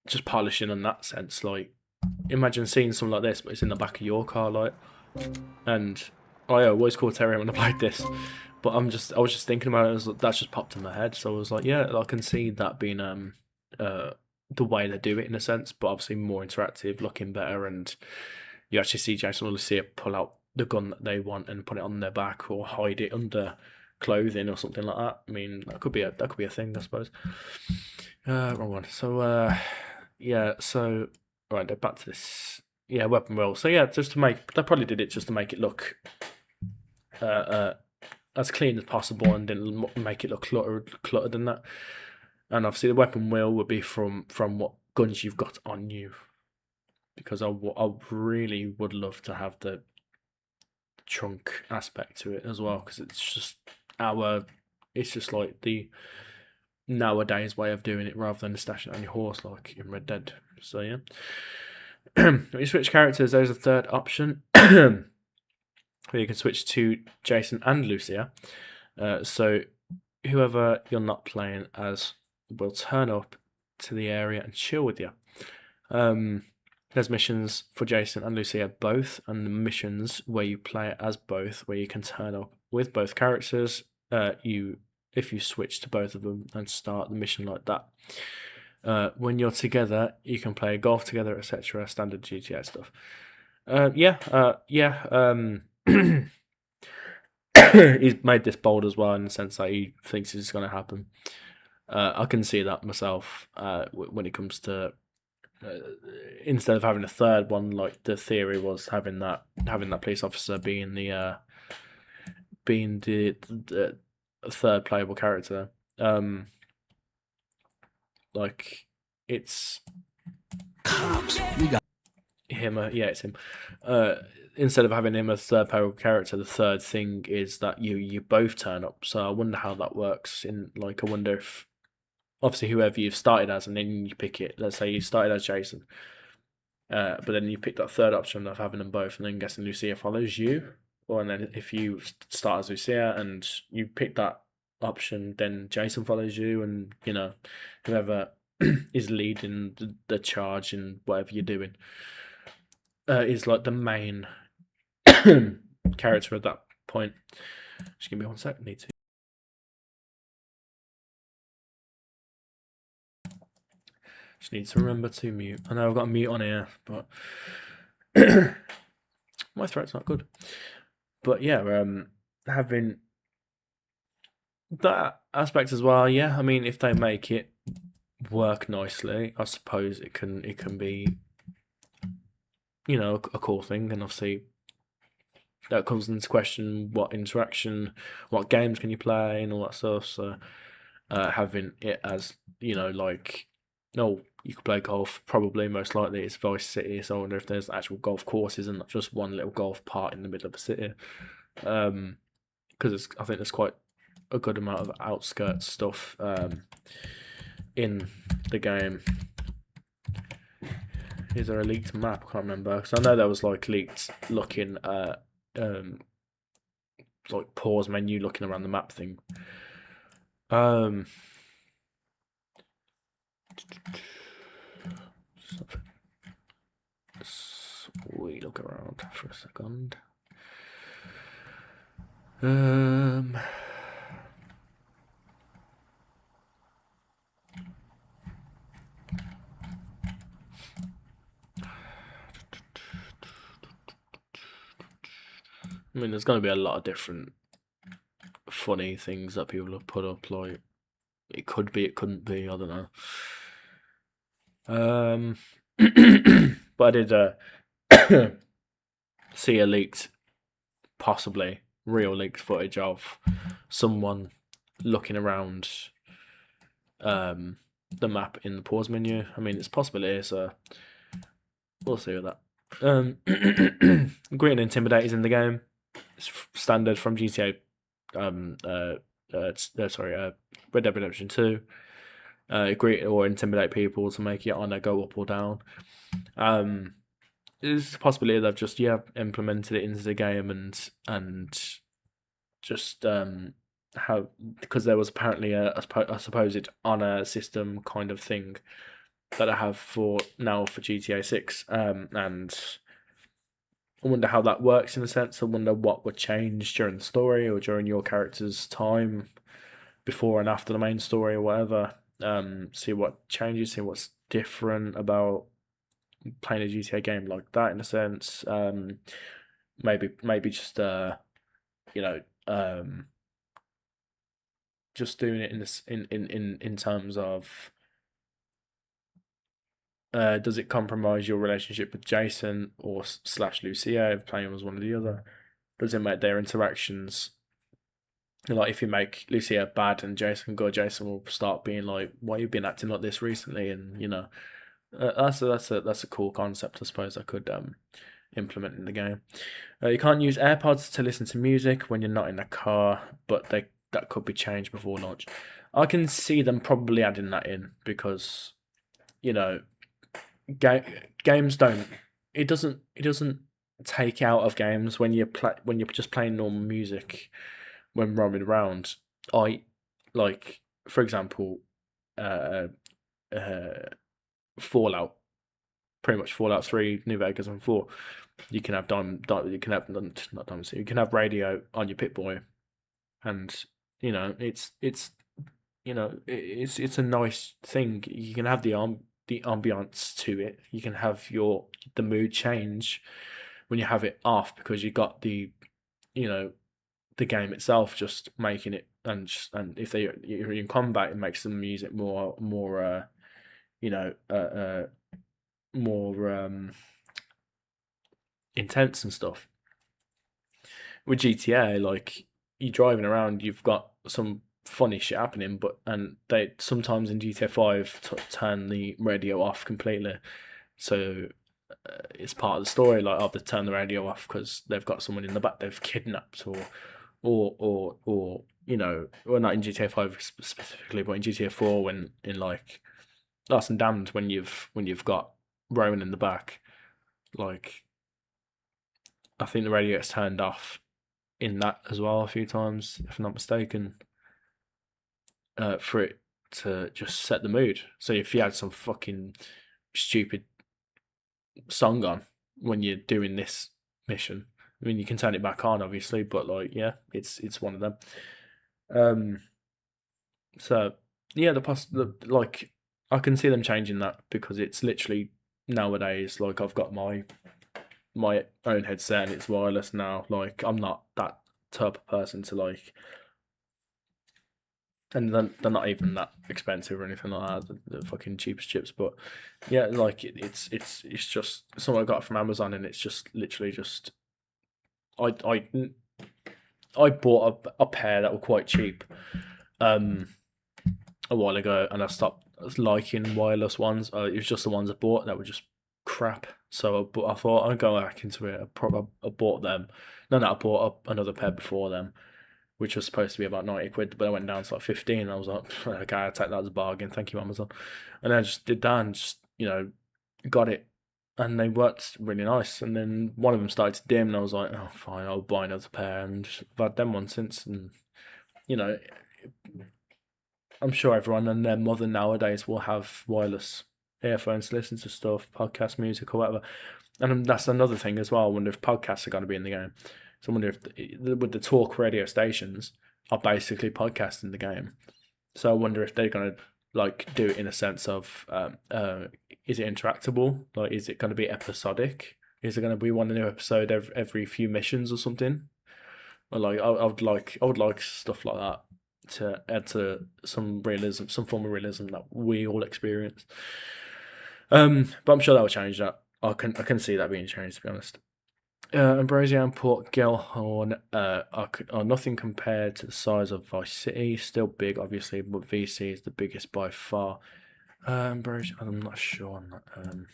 [SPEAKER 1] just polishing in that sense. Like, imagine seeing something like this, but it's in the back of your car, like. And I always called Terry when I played this, but I was just thinking about it. That's just popped in my head, so I was like, yeah, I can see that being the way they do it in a sense, but obviously more interactive, looking better, and you actually see Jason or Lucia pull out the gun that they want and put it on their back or hide it under clothing or something like that. I mean, that could be a thing, I suppose. Wrong one. So yeah, so right, back to this. Yeah, weapon roll. So yeah, they probably did it just to make it look as clean as possible and didn't make it look cluttered and that. And obviously the weapon wheel would be from what guns you've got on you, because I really would love to have the trunk aspect to it as well, because it's just like the nowadays way of doing it rather than stashing it on your horse like in Red Dead. So yeah. When you switch characters, there's a third option where you can switch to Jason and Lucia. So whoever you're not playing as will turn up to the area and chill with you. There's missions for Jason and Lucia both, and the missions where you play as both, where you can turn up with both characters. If you switch to both of them and start the mission like that. When you're together, you can play golf together, etc. Standard GTA stuff. He's made this bold as well in the sense that he thinks it's going to happen. I can see that myself when it comes to instead of having a third one, like the theory was having that police officer being the third playable character. Like it's
[SPEAKER 6] Cops. We got
[SPEAKER 1] him. Yeah, it's him. Instead of having him as third playable character, the third thing is that you both turn up. So I wonder how that works. I wonder if obviously whoever you've started as, and then you pick it. Let's say you started as Jason, but then you pick that third option of having them both, and then guessing Lucia follows you. Or and then if you start as Lucia and you pick that option, then Jason follows you, and whoever is leading the charge in whatever you're doing is like the main character at that point. Just give me 1 second. Need to. Just need to remember to mute. I know I've got a mute on here, but my throat's not good. But yeah, having that aspect as well. Yeah, I mean, if they make it work nicely, I suppose it can be, a cool thing. And obviously, that comes into question what games can you play, and all that stuff. So, having it as no, you could play golf. Probably, most likely, it's Vice City. So I wonder if there's actual golf courses and not just one little golf part in the middle of a city. Because I think there's quite a good amount of outskirts stuff in the game. Is there a leaked map? I can't remember, because I know there was leaked looking pause menu looking around the map thing. We look around for a second. I mean, there's going to be a lot of different funny things that people have put up. Like, it could be, it couldn't be. I don't know. But I did see a leaked, possibly real leaked footage of someone looking around the map in the pause menu. I mean, it's a possibility, so we'll see with that. Greet and Intimidate is in the game. It's standard from GTA. Red Dead Redemption 2. Greet or intimidate people to make your honor go up or down. There's a possibility they've just implemented it into the game and just how, because there was apparently a supposed honor system kind of thing that I have for now for GTA 6, and I wonder how that works in a sense. I wonder what would change during the story or during your character's time before and after the main story or whatever. See what changes, see what's different about playing a GTA game like that in a sense. Maybe just you know just doing it in this in terms of does it compromise your relationship with Jason or slash Lucia if playing was one or the other? Does it make their interactions, like if you make Lucia bad and Jason good, Jason will start being like, "Why you been acting like this recently?" And that's a cool concept, I suppose I could implement in the game. You can't use AirPods to listen to music when you're not in a car, but that could be changed before launch. I can see them probably adding that in because you know games don't it doesn't take out of games when when you're just playing normal music when roaming around. I like, for example, uh, uh, Fallout, pretty much Fallout 3, New Vegas, and 4. You can have you can have not diamond, you can have radio on your Pit Boy, and it's it's a nice thing. You can have the ambiance to it. You can have the mood change when you have it off because you got you know the game itself just making it, and if you're in combat, it makes the music more you know more intense and stuff. With GTA, like you're driving around, you've got some funny shit happening, but and they sometimes in GTA 5 turn the radio off completely, so it's part of the story. Like, oh, they turn the radio off because they've got someone in the back they've kidnapped, or well, not in GTA 5 specifically, but in GTA 4 when in like Lost and Damned when you've got Rowan in the back, like I think the radio gets turned off in that as well a few times, if I'm not mistaken, for it to just set the mood. So if you had some fucking stupid song on when you're doing this mission, I mean you can turn it back on obviously, but like yeah, it's one of them. So yeah, like I can see them changing that because it's literally nowadays like I've got my own headset and it's wireless now. Like I'm not that type of person to like, and they're not even that expensive or anything like that. The fucking cheapest chips, but yeah, like it's just something I got from Amazon, and it's just literally just I bought a pair that were quite cheap a while ago, and I stopped liking wireless ones. It was just the ones I bought that were just crap. So I thought I'd go back into it. I bought them. No, I bought up another pair before them, which was supposed to be about 90 quid, but I went down to like 15. And I was like, okay, I'll take that as a bargain. Thank you, Amazon. And I just did that and just, got it. And they worked really nice. And then one of them started to dim, and I was like, oh, fine, I'll buy another pair. And I've had them one since. And, I'm sure everyone and their mother nowadays will have wireless earphones to listen to stuff, podcast, music, or whatever. And that's another thing as well. I wonder if podcasts are going to be in the game. So I wonder if with the talk radio stations are basically podcasting the game. So I wonder if they're going to like do it in a sense of is it interactable? Like, is it going to be episodic? Is it going to be one new episode every few missions or something? Or like I would like stuff like that to add to some realism, some form of realism that we all experience. But I'm sure that will change that. I can see that being changed, to be honest. Ambrosia and Port Gellhorn are nothing compared to the size of Vice City. Still big, obviously, but VC is the biggest by far. Ambrosia, I'm not sure on that.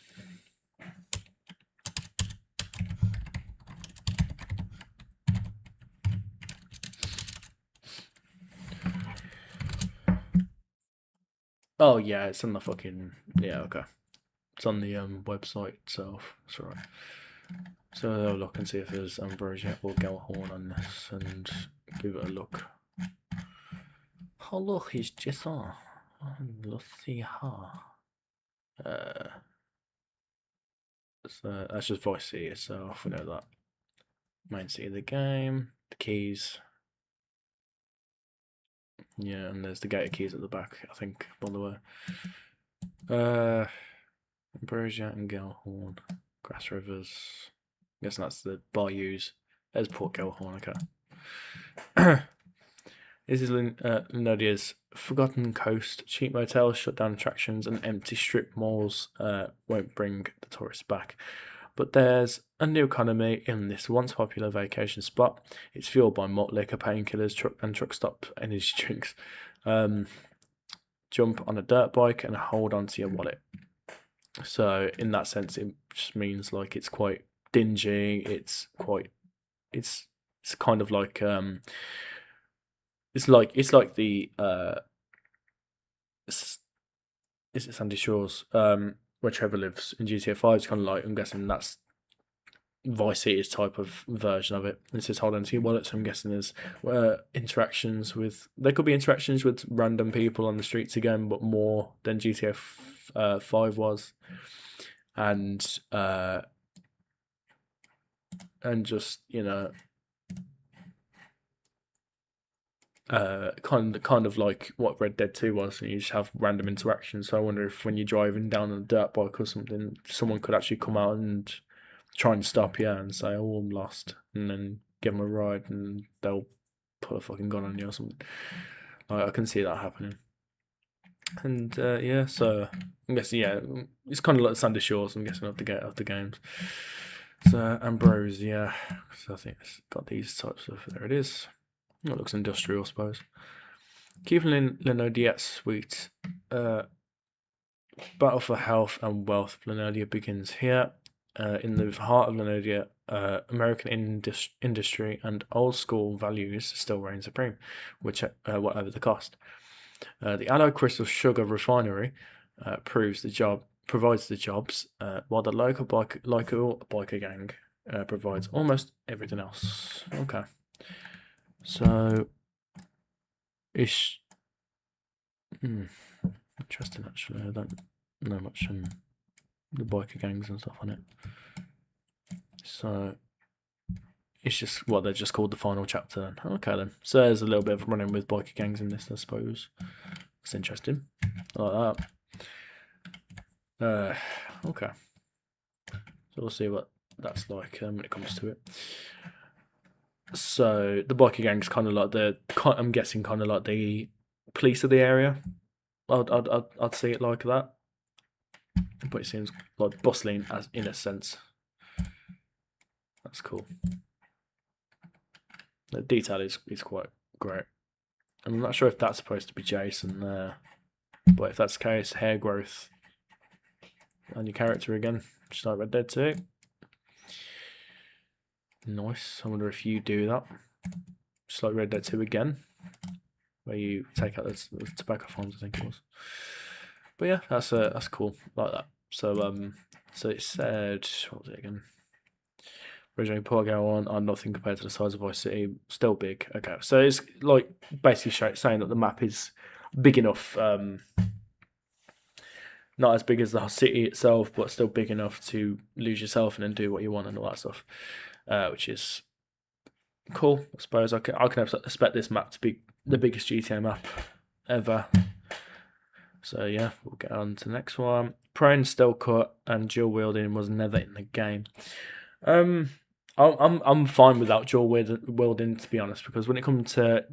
[SPEAKER 1] Oh yeah, it's on the fucking okay. It's on the website itself. That's right. So I'll look and see if there's Ambrosia or Gellhorn on this, and give it a look. Oh look, it's Jason. Let's see how. So that's just Vice City, so off we know that. Main city of the game, the keys. Yeah, and there's the gated keys at the back, I think, by the way. Ambrosia and Gellhorn. Grass Rivers. I guess that's the bayous. There's Port Gellhorn, okay. This is Linodia's forgotten coast. Cheap motels, shut down attractions, and empty strip malls won't bring the tourists back. But there's a new economy in this once popular vacation spot. It's fueled by malt liquor, painkillers, truck stop energy drinks. Jump on a dirt bike and hold onto your wallet. So in that sense, it just means like it's quite dingy. It's kind of like it's like the is it Sandy Shores where Trevor lives in GTA 5. It's kind of like, I'm guessing that's Vice City's type of version of it. It says hold on to your wallet, so I'm guessing there's interactions with. There could be interactions with random people on the streets again, but more than GTA 5 was, and just kind of like what Red Dead 2 was, and you just have random interactions. So I wonder if when you're driving down on a dirt bike or something, someone could actually come out and try and stop you and say, "Oh, I'm lost," and then give them a ride, and they'll put a fucking gun on you or something. Like, I can see that happening. And yeah, so I'm guessing it's kind of like Sandy Shores. I'm guessing of the games. So Ambrosia, so I think it's got these types of. There it is. It looks industrial, I suppose. Keeping Linodiet sweet. Battle for health and wealth. Linodia begins here. In the heart of Linodia, American industry and old school values still reign supreme, whatever the cost. The Alloy Crystal Sugar Refinery provides the jobs, while the local biker gang provides almost everything else. Okay. So, it's interesting actually. I don't know much on the biker gangs and stuff on it. So, it's just they're just called the final chapter then. Okay then. So there's a little bit of running with biker gangs in this, I suppose. That's interesting. I like that. Okay. So we'll see what that's like when it comes to it. So the biker gang's kind of like I'm guessing kind of like the police of the area. I'd see it like that, but it seems like bustling as in a sense. That's cool. The detail is quite great. I'm not sure if that's supposed to be Jason there, but if that's the case, hair growth on your character again, just like Red Dead 2. Nice. I wonder if you do that. Just like Red Dead 2 again, where you take out the tobacco farms, I think it was. But yeah, that's cool. Like that. So so it said, what was it again? Originally Port Gellhorn are nothing compared to the size of Vice City. Still big. Okay, so it's like basically saying that the map is big enough. Not as big as the city itself, but still big enough to lose yourself and then do what you want and all that stuff. Which is cool, I suppose. I can expect this map to be the biggest GTA map ever. So yeah, we'll get on to the next one. Prone, still cut, and dual wielding was never in the game. I'm fine without dual wielding, to be honest, because when it comes to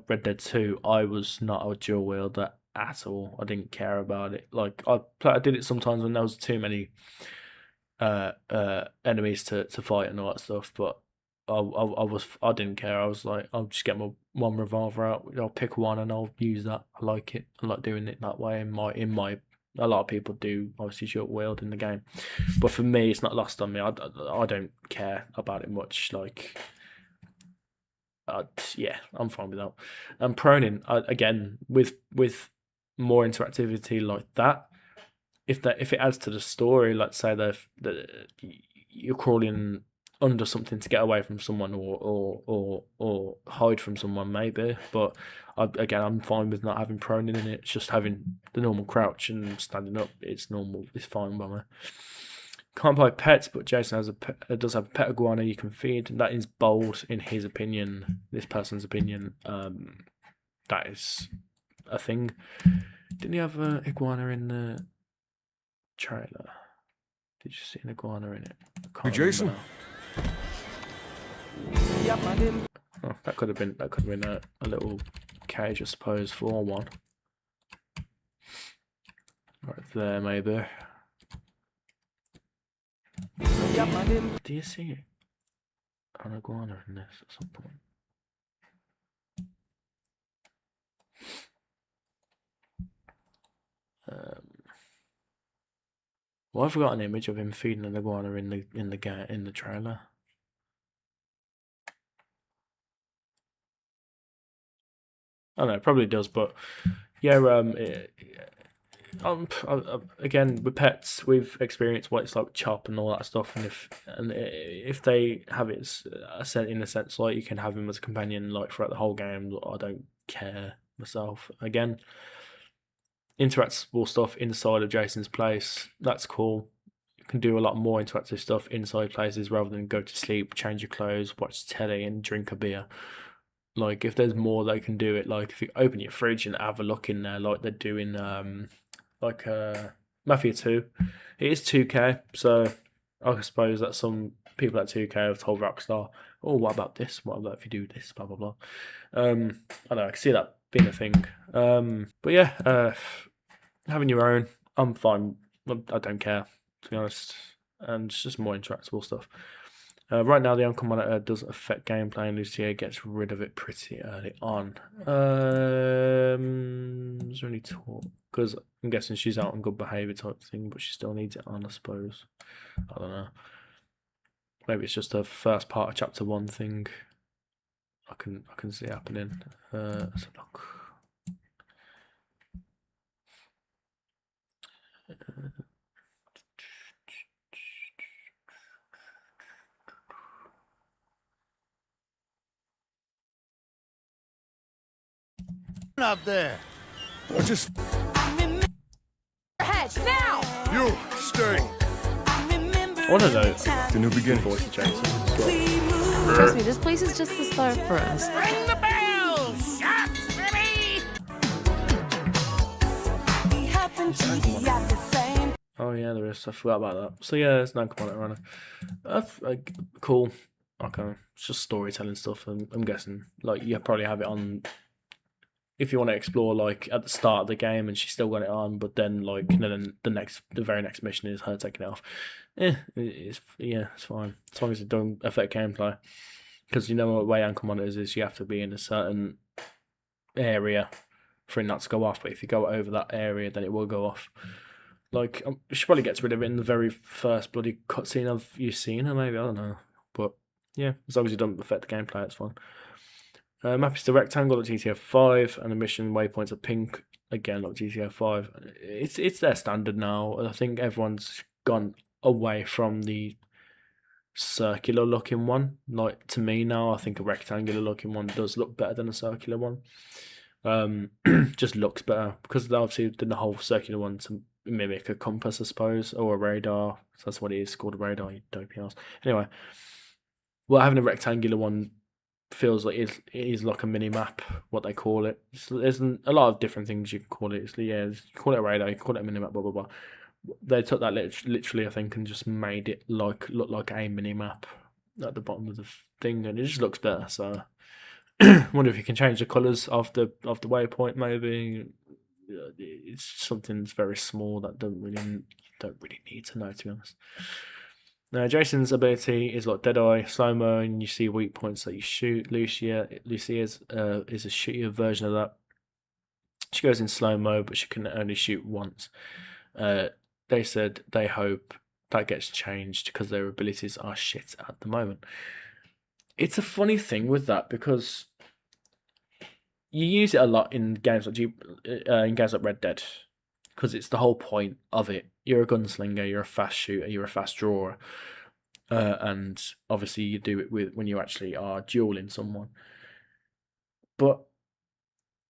[SPEAKER 1] Red Dead 2, I was not a dual wielder at all. I didn't care about it. Like I did it sometimes when there was too many enemies to fight and all that stuff, but I didn't care. I was like, I'll just get my one revolver out. I'll pick one and I'll use that. I like it. I like doing it that way. A lot of people do obviously short wield in the game, but for me, it's not lost on me. I don't care about it much. Like, yeah, I'm fine with that. And proning again with more interactivity like that. If it adds to the story, let's say that you're crawling under something to get away from someone or hide from someone maybe. But again, I'm fine with not having proning in it. It's just having the normal crouch and standing up. It's normal. It's fine by me. Can't buy pets, but Jason has does have a pet iguana you can feed. And that is bold in his opinion. This person's opinion. That is a thing. Didn't he have an iguana in the trailer? Did you see an iguana in it?
[SPEAKER 3] Hey, Jason.
[SPEAKER 1] Oh, that could have been a little cage, I suppose, for one. Right there, maybe. Do you see it? An iguana in this at some point? Well, I've got an image of him feeding an iguana in the trailer. I don't know, it probably does, but yeah, again with pets, we've experienced what it's like with Chop and all that stuff, and if they have it in a sense like you can have him as a companion like throughout the whole game, I don't care myself. Again, interactable stuff inside of Jason's place, that's cool. You can do a lot more interactive stuff inside places rather than go to sleep, change your clothes, watch telly, and drink a beer. Like, if there's more they can do it, like if you open your fridge and have a look in there, like they're doing, Mafia 2. It is 2K, so I suppose that some people at 2K have told Rockstar, oh, what about this? What about if you do this? Blah, blah, blah. I don't know, I can see that being a thing. But yeah, having your own, I'm fine. I don't care, to be honest. And it's just more interactable stuff. Right now, the Ancon monitor doesn't affect gameplay, and Lucia gets rid of it pretty early on. Is there any talk? Because I'm guessing she's out on good behaviour type thing, but she still needs it on, I suppose. I don't know. Maybe it's just a first part of chapter 1 thing. I can see happening. Let's have a look.
[SPEAKER 5] Up there.
[SPEAKER 3] I just...
[SPEAKER 4] Head now.
[SPEAKER 3] You, stay.
[SPEAKER 1] I want to know
[SPEAKER 3] The new beginning.
[SPEAKER 1] voice of Jason as well.
[SPEAKER 7] Trust me, this place is just the start for us.
[SPEAKER 4] Ring the bell. Shots, baby.
[SPEAKER 1] Oh yeah, there is. I forgot about that. So yeah, there's no Ancon monitor runner. Cool. Okay, it's just storytelling stuff. I'm guessing like you probably have it on if you want to explore like at the start of the game, and she's still got it on, but then like then the very next mission is her taking it off. It's fine as long as it don't affect gameplay. Because you know what way Ancon monitors is, you have to be in a certain area for it not to go off. But if you go over that area, then it will go off. Like she probably gets rid of it in the very first bloody cutscene of you seen her. Maybe I don't know, but yeah, as long as it doesn't affect the gameplay, it's fine. Map is the rectangle like GTA 5, and the mission waypoints are pink again like GTA 5. It's their standard now. I think everyone's gone away from the circular looking one. Like to me now, I think a rectangular looking one does look better than a circular one. Just looks better because obviously did the whole circular one to mimic a compass, I suppose, or a radar. So that's what it is, called a radar. You dopey ass. Anyway, well, having a rectangular one feels like it is like a mini map, what they call it. There's a lot of different things you can call it. You call it a radar, you call it a mini map, blah blah blah. They took that literally, I think, and just made it look like a mini map at the bottom of the thing, and it just looks better. So, wonder if you can change the colours of the waypoint. Maybe it's something that's very small that don't really need to know, to be honest. Now, Jason's ability is like Deadeye, slow-mo, and you see weak points that you shoot. Lucia is a shootier version of that. She goes in slow-mo, but she can only shoot once. They said they hope that gets changed because their abilities are shit at the moment. It's a funny thing with that because you use it a lot in games like Red Dead, because it's the whole point of it. You're a gunslinger, you're a fast shooter, you're a fast drawer. and obviously you do it with when you actually are dueling someone. But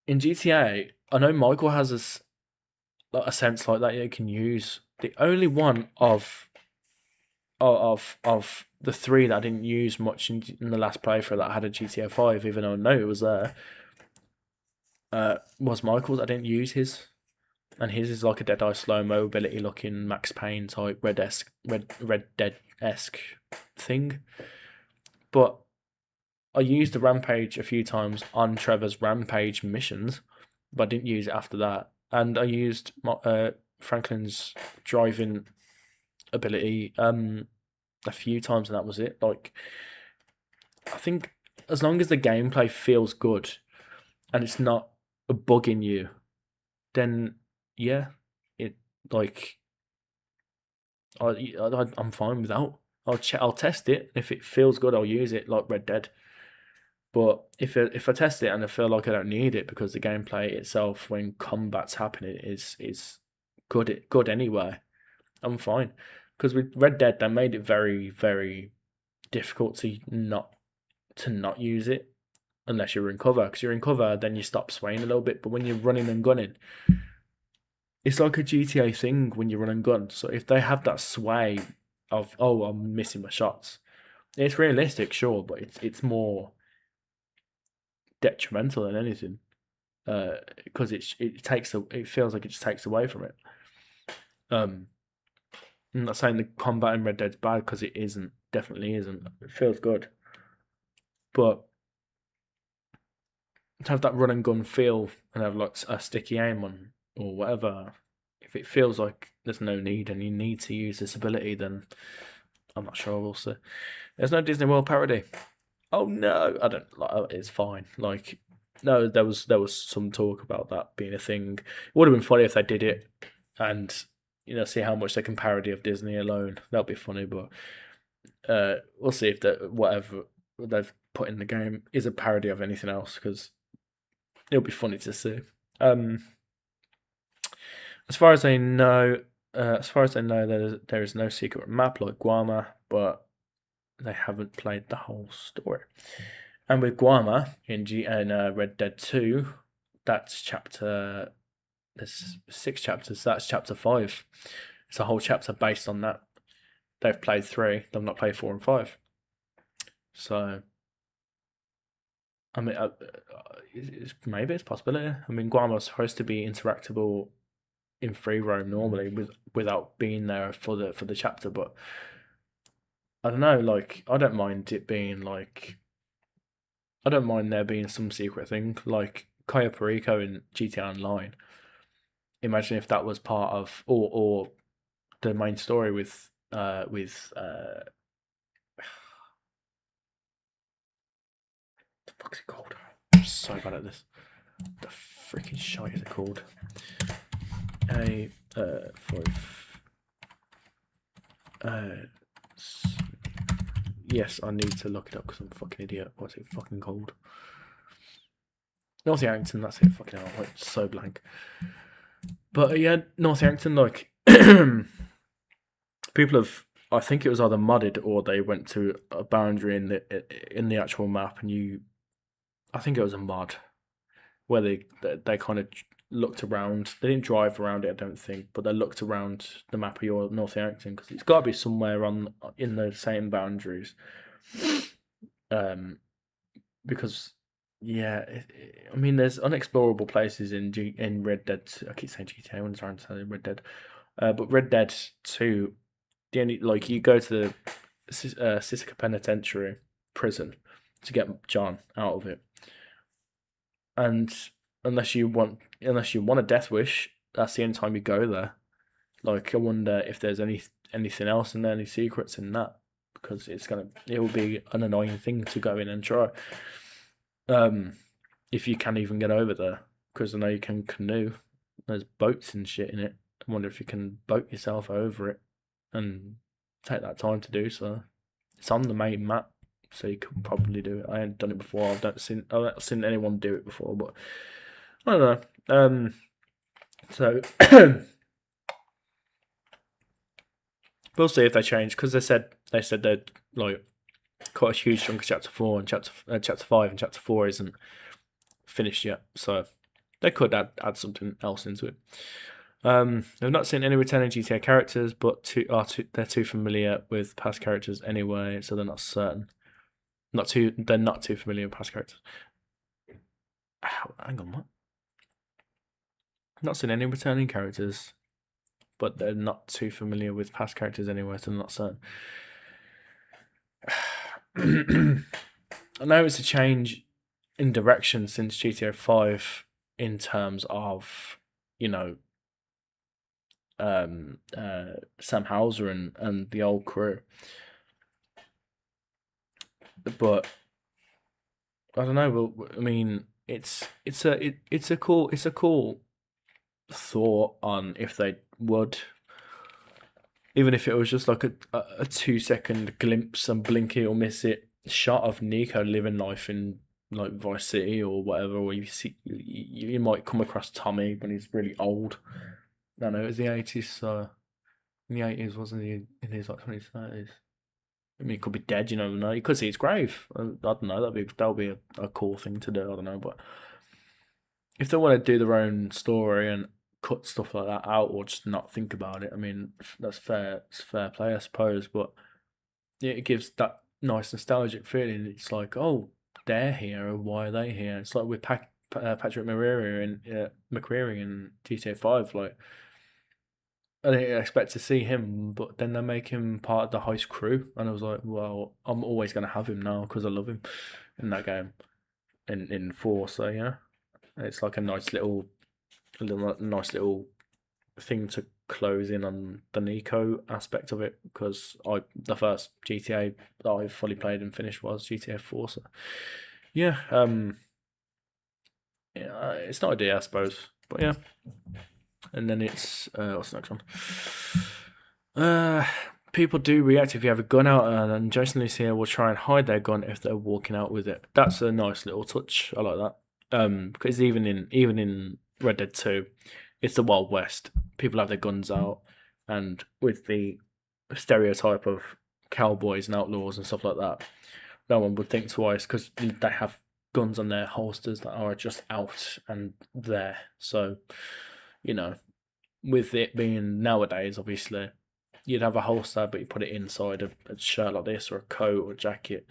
[SPEAKER 1] in GTA, I know Michael has a sense like that you can use. The only one of the three that I didn't use much in the last playthrough that I had a GTA 5, even though I know it was there, was Michael's. I didn't use his. And his is like a Dead Eye slow mobility looking Max Payne type Red Dead esque thing. But I used the rampage a few times on Trevor's rampage missions, but I didn't use it after that. And I used Franklin's driving ability a few times, and that was it. Like, I think as long as the gameplay feels good and it's not bugging you, then yeah, it like I'm fine without. I'll test it. If it feels good, I'll use it like Red Dead. But if I test it and I feel like I don't need it because the gameplay itself when combat's happening is good anyway, I'm fine. Because with Red Dead they made it very, very difficult to not use it unless you're in cover. Because you're in cover, then you stop swaying a little bit. But when you're running and gunning, it's like a GTA thing when you run and gun. So if they have that sway of I'm missing my shots, it's realistic, sure, but it's more detrimental than anything. Because it feels like it just takes away from it. I'm not saying the combat in Red Dead's bad because it isn't. Definitely isn't. It feels good, but to have that run and gun feel and have like a sticky aim on or whatever, if it feels like there's no need and you need to use this ability, then I'm not sure. Also, there's no Disney World parody. Oh no, I don't like. It's fine. Like, no, there was some talk about that being a thing. It would have been funny if they did it, and see how much they can parody of Disney alone. That'd be funny, but we'll see if whatever they've put in the game is a parody of anything else because it'll be funny to see. As far as I know, there is no secret map like Guama, but they haven't played the whole story. And with Guama in Red Dead 2, that's chapter. There's 6 chapters. That's chapter 5. It's a whole chapter based on that. They've played 3. They've not played 4 and 5. So, I mean, maybe it's a possibility. I mean, Guama's supposed to be interactable in free roam normally without being there for the chapter, but I don't know. Like, I don't mind it being like. I don't mind there being some secret thing like Cayo Perico in GTA Online. Imagine if that was part of or the main story with the fuck's it called? I'm so bad at this. The freaking shite is it called? Yes, I need to look it up because I'm a fucking idiot. What's it fucking called? Northampton, that's it. Fucking hell, like so blank. But yeah, Northampton, like people have. I think it was either modded or they went to a boundary in the actual map, and I think it was a mod where they kind of looked around. They didn't drive around it, I don't think, but they looked around the map of your Northampton because it's got to be somewhere in the same boundaries. Because yeah, I mean, there's unexplorable places in Red Dead. I keep saying GTA when I'm trying to say Red Dead, but Red Dead 2, the only like you go to the Sisika Penitentiary prison to get John out of it, and unless you want a death wish, that's the only time you go there. Like, I wonder if there's anything else in there, any secrets in that, because it will be an annoying thing to go in and try. If you can even get over there, because I know you can canoe. There's boats and shit in it. I wonder if you can boat yourself over it and take that time to do so. It's on the main map, so you could probably do it. I haven't done it before. I've not seen anyone do it before, but I don't know. So We'll see if they change because they said they'd like cut a huge chunk of chapter 4 and chapter 5 and chapter 4 isn't finished yet, so they could add something else into it. I've not seen any returning GTA characters, but they're too familiar with past characters anyway, so they're not certain. They're not too familiar with past characters. Hang on, what? I've not seen any returning characters, but they're not too familiar with past characters anyway, so they're not certain. I know it's a change in direction since GTA 5 in terms of, Sam Hauser and the old crew. But I don't know. Well, I mean, it's a cool thought on if they would, even if it was just like a 2-second glimpse and blink it or miss it shot of Nico living life in like Vice City or whatever, or you might come across Tommy when he's really old. I don't know, it was the 80s, so in the 80s, wasn't he in his like 20s, 30s? I mean, he could be dead, you never know. You could see his grave. I don't know, that'll be a cool thing to do, I don't know, but if they want to do their own story and cut stuff like that out or just not think about it, I mean, that's fair. It's fair play, I suppose. But yeah, it gives that nice nostalgic feeling. It's like, oh, they're here. Why are they here? It's like with Patrick McCreary in GTA 5. Like, I didn't expect to see him, but then they make him part of the heist crew, and I was like, well, I'm always gonna have him now because I love him in that game in 4. So yeah, it's like a nice little thing to close in on the Nico aspect of it, because the first GTA that I fully played and finished was GTA 4. So yeah, it's not ideal, I suppose, but yeah. And then it's what's the next one? People do react if you have a gun out, and Jason Lucia will try and hide their gun if they're walking out with it. That's a nice little touch. I like that. Because even in Red Dead 2, it's the Wild West. People have their guns out, and with the stereotype of cowboys and outlaws and stuff like that, no one would think twice because they have guns on their holsters that are just out and there. So, with it being nowadays, obviously, you'd have a holster, but you put it inside a shirt like this or a coat or a jacket.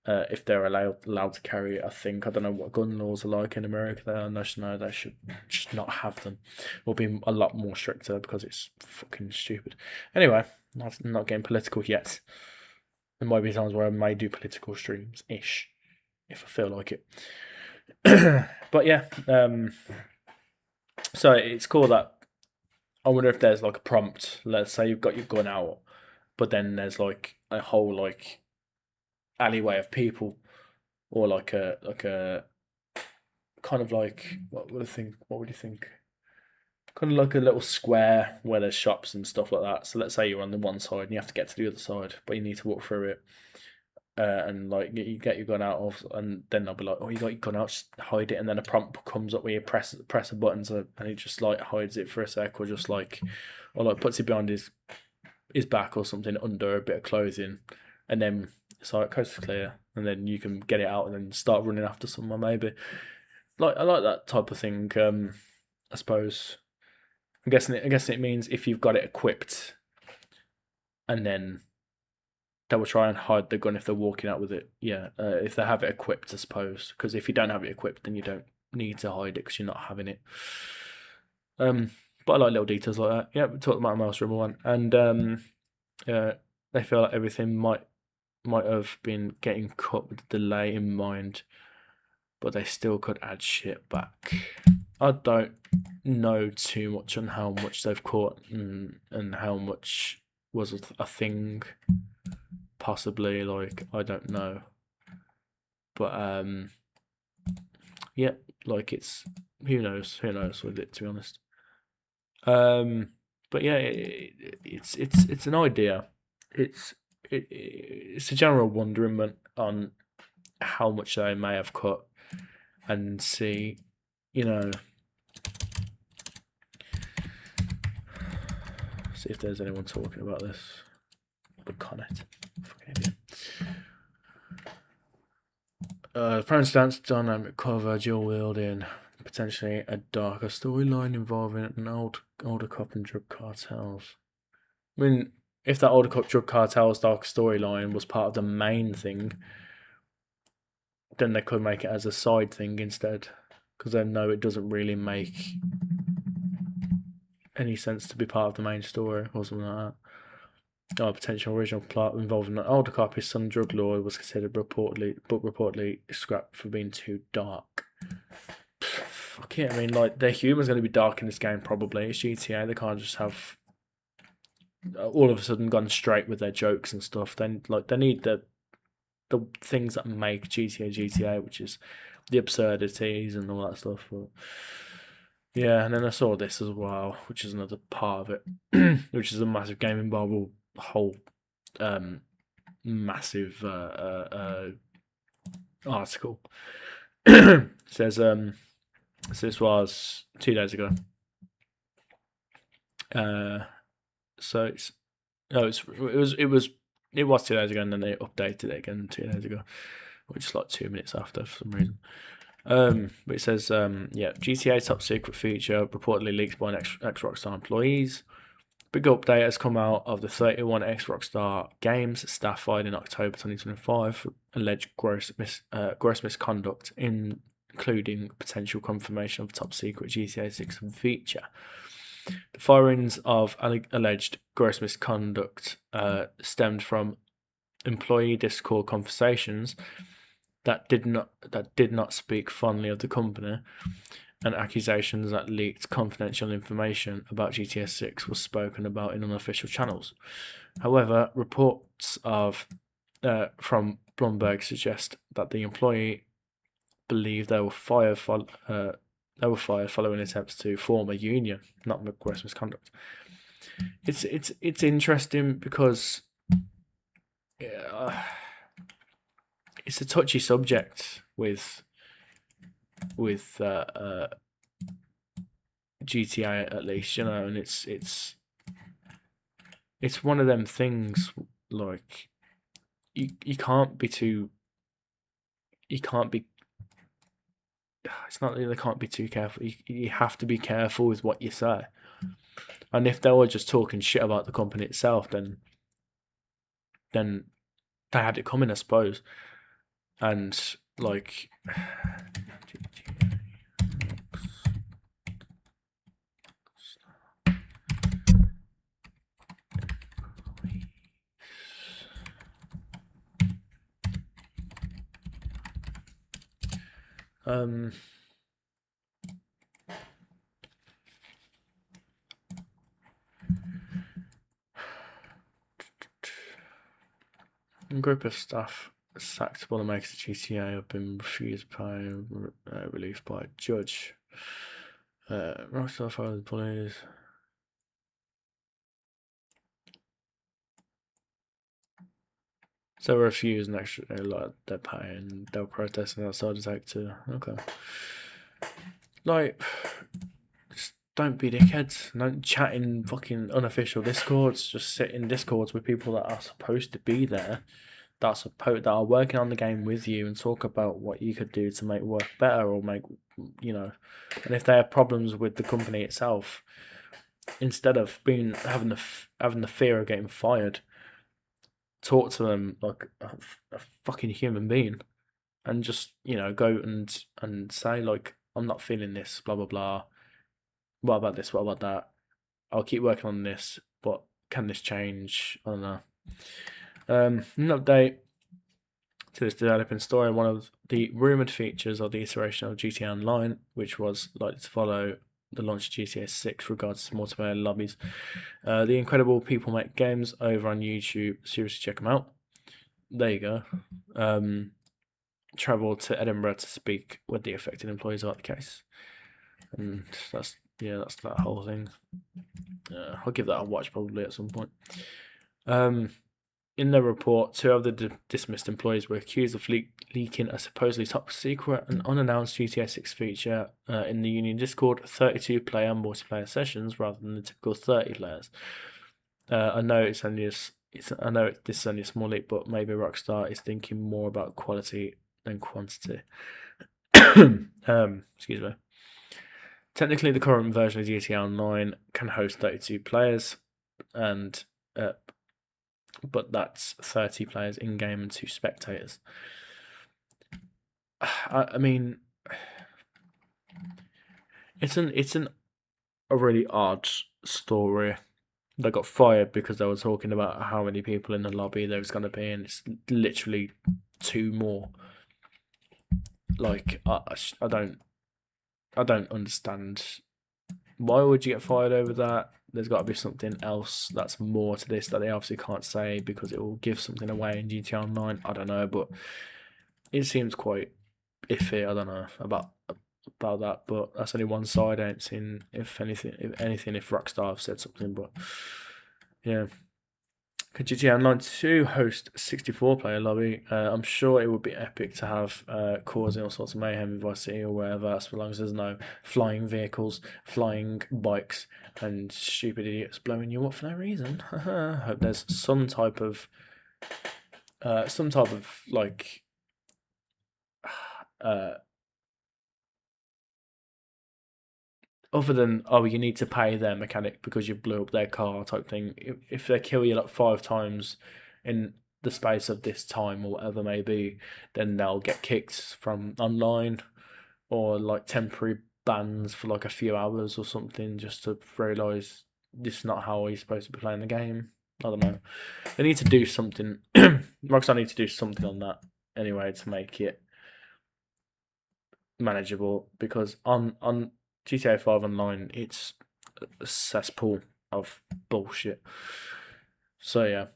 [SPEAKER 1] If they're allowed to carry it, I think. I don't know what gun laws are like in America. I just know they should just not have them, or be a lot more stricter because it's fucking stupid. Anyway, not getting political yet. There might be times where I may do political streams ish if I feel like it. But yeah, so it's cool that I wonder if there's like a prompt. Let's say you've got your gun out, but then there's like a whole like alleyway of people, or like a kind of like what would you think? Kind of like a little square where there's shops and stuff like that. So let's say you're on the one side and you have to get to the other side, but you need to walk through it. And like you get your gun out of, and then they'll be like, "Oh, you got your gun out, just hide it." And then a prompt comes up where you press a button, and it just like hides it for a sec, or just like, or like puts it behind his back or something under a bit of clothing, and then it's like coast is clear, and then you can get it out and then start running after someone. Maybe like I like that type of thing. I suppose. I'm guessing it means if you've got it equipped, and then they will try and hide the gun if they're walking out with it. Yeah, if they have it equipped, I suppose. Because if you don't have it equipped, then you don't need to hide it because you're not having it. But I like little details like that. Yeah, we talked about Mouse Rumble one, and they feel like everything might have been getting cut with the delay in mind, but they still could add shit back. I don't know too much on how much they've caught and how much was a thing. Possibly, like, I don't know, but yeah, like it's who knows with it, to be honest. But yeah, it's an idea. It's a general wonderment on how much they may have cut, and see, see if there's anyone talking about this. but Connett. Fucking idiot. French dance dynamic cover, dual wielding, potentially a darker storyline involving an older cop and drug cartels. I mean, if that older cop drug cartels dark storyline was part of the main thing, then they could make it as a side thing instead, because then no, it doesn't really make any sense to be part of the main story or something like that. A potential original plot involving an older cop, his son drug lord, was considered reportedly scrapped for being too dark. Fuck it, I mean, like, their humor's going to be dark in this game, probably. It's GTA, they can't just have all of a sudden gone straight with their jokes and stuff. Then, like, they need the things that make GTA, which is the absurdities and all that stuff. But yeah, and then I saw this as well, which is another part of it, which is a massive gaming bubble, whole massive article. Says so this was 2 days ago. So it was 2 days ago, and then they updated it again 2 days ago, which is like 2 minutes after for some reason. But it says, GTA top secret feature reportedly leaked by an ex-Rockstar employees. Big update has come out of the 31 ex-Rockstar Games staff fired in October 2025 for alleged gross misconduct, including potential confirmation of top secret GTA 6 feature. The firings of alleged gross misconduct stemmed from employee Discord conversations that did not speak fondly of the company, and accusations that leaked confidential information about GTA 6 was spoken about in unofficial channels. However, reports from Bloomberg suggest that the employee believed they were fired following attempts to form a union, not gross misconduct. It's interesting because it's a touchy subject with GTA, at least, you know, and it's one of them things, like, you can't be it's not that they can't be too careful. You have to be careful with what you say. And if they were just talking shit about the company itself, then they had it coming, I suppose. And, like, a group of staff sacked by the makers of GTA have been refused paying relief by a judge. Rockstar fired the police. So they refused an extra, like, they're paying, they were protesting outside the Take 2. Okay. Like, just don't be dickheads. Don't chat in fucking unofficial Discords. Just sit in Discords with people that are supposed to be there, that are working on the game with you, and talk about what you could do to make work better, or make, you know, and if they have problems with the company itself, instead of having the fear of getting fired, talk to them like a fucking human being, and just, you know, go and say, like, I'm not feeling this, blah blah blah. What about this? What about that? I'll keep working on this, but can this change? I don't know. An update to this developing story. One of the rumored features of the iteration of GTA Online, which was likely to follow the launch of GTA 6, regards to multiplayer lobbies. The incredible people make games over on YouTube. Seriously, check them out. There you go. Travelled to Edinburgh to speak with the affected employees about the case, and that's that whole thing. I'll give that a watch probably at some point. In the report, 2 of the dismissed employees were accused of leaking a supposedly top secret and unannounced GTA 6 feature in the Union Discord, 32-player multiplayer sessions rather than the typical 30 players. I know it's only I know this is only a small leap, but maybe Rockstar is thinking more about quality than quantity. Excuse me. Technically, the current version of GTA Online can host 32 players, and but that's 30 players in game and 2 spectators. I mean, it's a really odd story. They got fired because they were talking about how many people in the lobby there was going to be, and it's literally 2 more. Like I don't understand. Why would you get fired over that? There's got to be something else that's more to this that they obviously can't say because it will give something away in GTA Online. I don't know, but it seems quite iffy. I don't know about that, but that's only one side. I ain't seen if Rockstar have said something, but yeah. Could GTA Online 2 host 64-player lobby? I'm sure it would be epic to have causing all sorts of mayhem in Vice City or wherever, as long as there's no flying vehicles, flying bikes, and stupid idiots blowing you up for no reason. I hope there's some type of like other than, oh, you need to pay their mechanic because you blew up their car type thing. If they kill you like 5 times in the space of this time or whatever may be, then they'll get kicked from online or like temporary bans for like a few hours or something just to realise this is not how you're supposed to be playing the game. I don't know. They need to do something. Rockstar need to do something on that anyway to make it manageable, because on GTA 5 Online, it's a cesspool of bullshit. So yeah,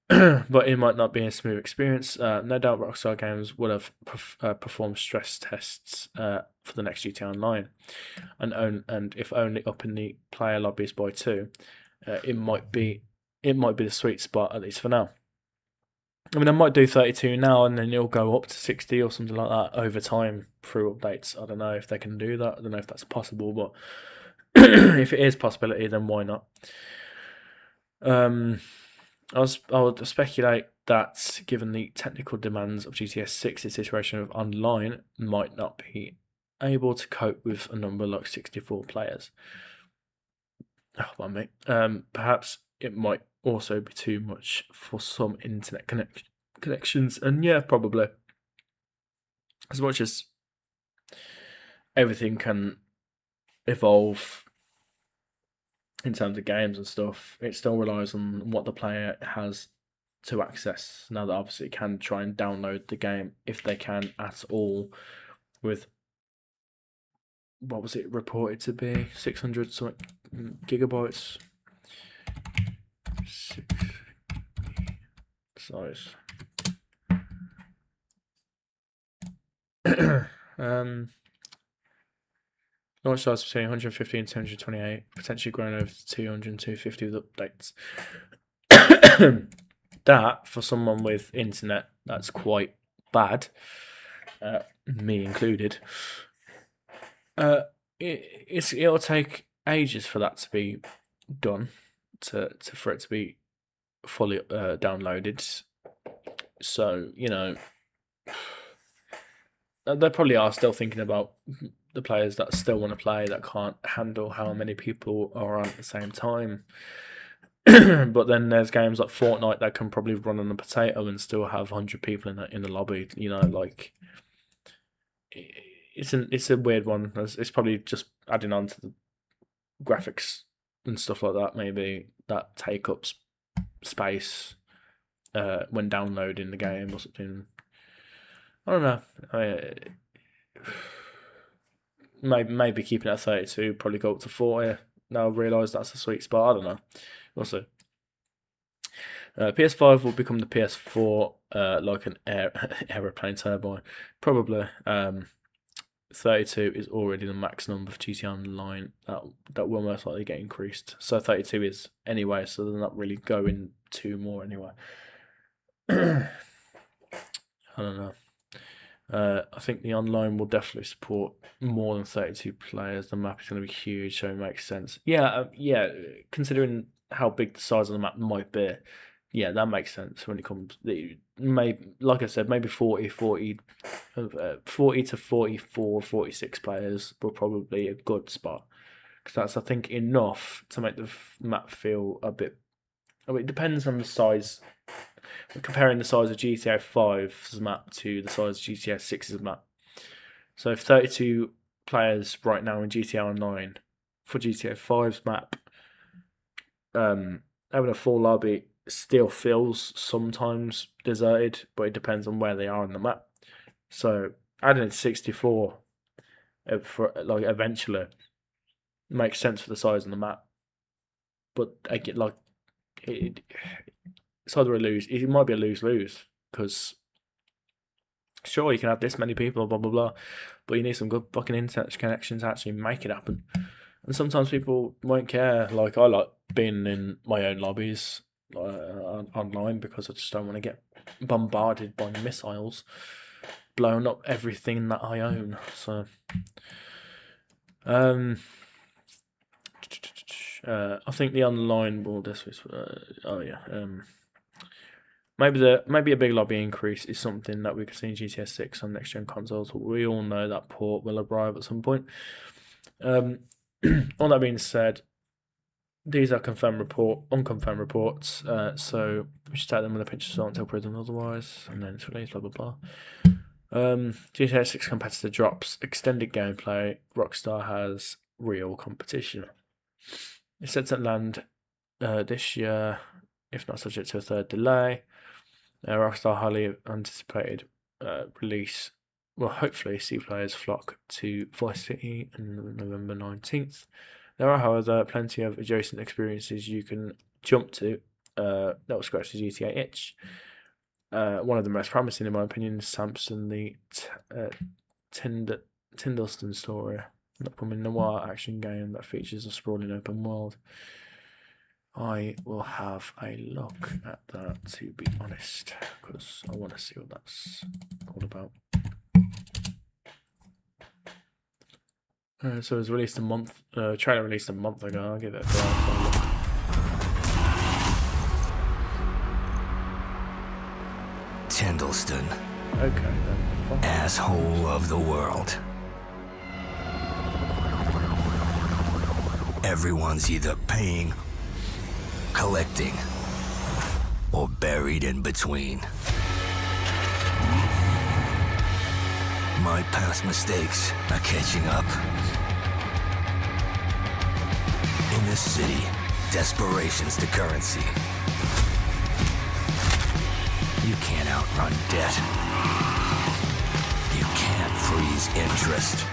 [SPEAKER 1] but it might not be a smooth experience. No doubt Rockstar Games would have performed stress tests for the next GTA Online, and if only up in the player lobbies by 2, it might be the sweet spot, at least for now. I mean, I might do 32 now, and then it'll go up to 60 or something like that over time through updates. I don't know if they can do that. I don't know if that's possible, but if it is a possibility, then why not? I would speculate that given the technical demands of GTA 6, its iteration of online might not be able to cope with a number like 64 players. Oh, well, mate. Perhaps it might also be too much for some internet connections, and yeah, probably. As much as everything can evolve in terms of games and stuff, it still relies on what the player has to access. Now that obviously it can try and download the game if they can at all, with what was it reported to be, 600 something gigabytes. Size. Launch size between 150 and 228, potentially growing over to 200 and 250 with updates. That, for someone with internet, that's quite bad, me included. It'll take ages for that to be done, for it to be fully downloaded. So, you know, they probably are still thinking about the players that still want to play, that can't handle how many people are on at the same time. But then there's games like Fortnite that can probably run on a potato and still have 100 people in the lobby. You know, like it's a weird one. It's probably just adding on to the graphics and stuff like that. Maybe that take up space when downloading the game or something. I don't know. Maybe keeping it at 32, probably go up to 40. Now I realise that's a sweet spot. I don't know. We'll see. PS5 will become the PS4 like an aeroplane turbine. Probably. 32 is already the max number of GTA Online that will most likely get increased. So 32 is anyway, so they're not really going 2 more anyway. I don't know. I think the online will definitely support more than 32 players. The map is going to be huge, so it makes sense. Yeah, considering how big the size of the map might be, yeah, that makes sense when it comes. Maybe, like I said, maybe 40 to 44, 46 players were probably a good spot because that's, I think, enough to make the map feel a bit. I mean, it depends on the size. Comparing the size of GTA 5's map to the size of GTA 6's map. So, if 32 players right now in GTA Online for GTA 5's map, having a full lobby still feels sometimes deserted, but it depends on where they are on the map. So adding 64 for like eventually makes sense for the size of the map, but I get like it's either a lose. It might be a lose because sure you can have this many people, blah blah blah, but you need some good fucking internet connections to actually make it happen. And sometimes people won't care. Like I like being in my own lobbies online because I just don't want to get bombarded by missiles, blowing up everything that I own. So, I think the online will this was maybe a big lobby increase is something that we could see in GTA 6 on next gen consoles. But we all know that port will arrive at some point. All that being said, these are unconfirmed reports, so we should take them with a pinch of salt until proven otherwise, and then it's released, blah blah blah. GTA 6 competitor drops extended gameplay. Rockstar has real competition. It's set to land this year, if not subject to a third delay. Rockstar highly anticipated release will hopefully see players flock to Vice City on November 19th. There are, however, plenty of adjacent experiences you can jump to that will scratch the GTA itch. One of the most promising, in my opinion, is Samson the Tindleston story, an upcoming noir action game that features a sprawling open world. I will have a look at that, to be honest, because I want to see what that's all about. So it was released trailer released a month ago. I'll give it a look.
[SPEAKER 5] Tindleston,
[SPEAKER 1] Okay, then.
[SPEAKER 5] asshole of the world. Everyone's either paying, collecting, or buried in between. My past mistakes are catching up. In this city, desperation's the currency. You can't outrun debt. You can't freeze interest.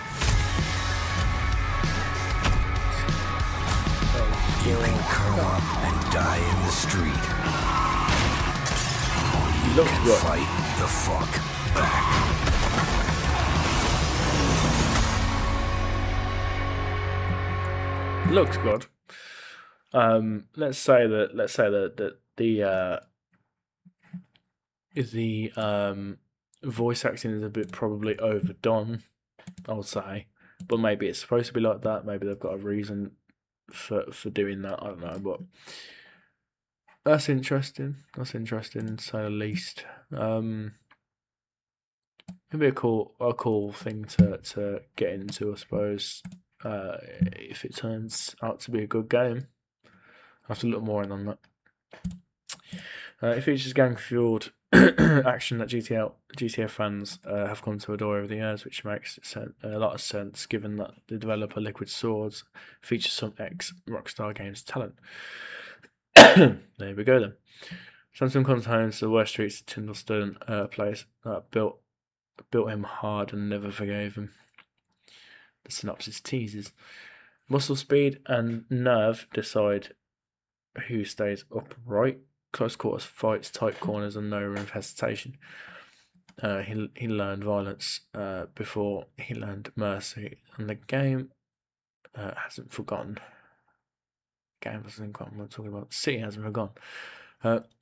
[SPEAKER 5] You can curl up and die in the street. Or you can fight the fuck back.
[SPEAKER 1] Looks good. Let's say that the voice acting is a bit probably overdone, I would say, but maybe it's supposed to be like that. Maybe they've got a reason for doing that. I don't know, but that's interesting. That's interesting, to say the least. It'd be a cool thing to get into, I suppose. If it turns out to be a good game, I have to look more in on that. It features gang-fueled action that GTA fans have come to adore over the years, which makes a lot of sense given that the developer Liquid Swords features some ex-Rockstar Games talent. There we go then. Samson comes home to the worst streets of Tindleston, a place that built him hard and never forgave him. The synopsis teases. Muscle speed and nerve decide who stays upright. Close quarters fights, tight corners, and no room for hesitation. He learned violence before he learned mercy, and the game hasn't forgotten. Game hasn't forgotten. We're talking about. City hasn't forgotten.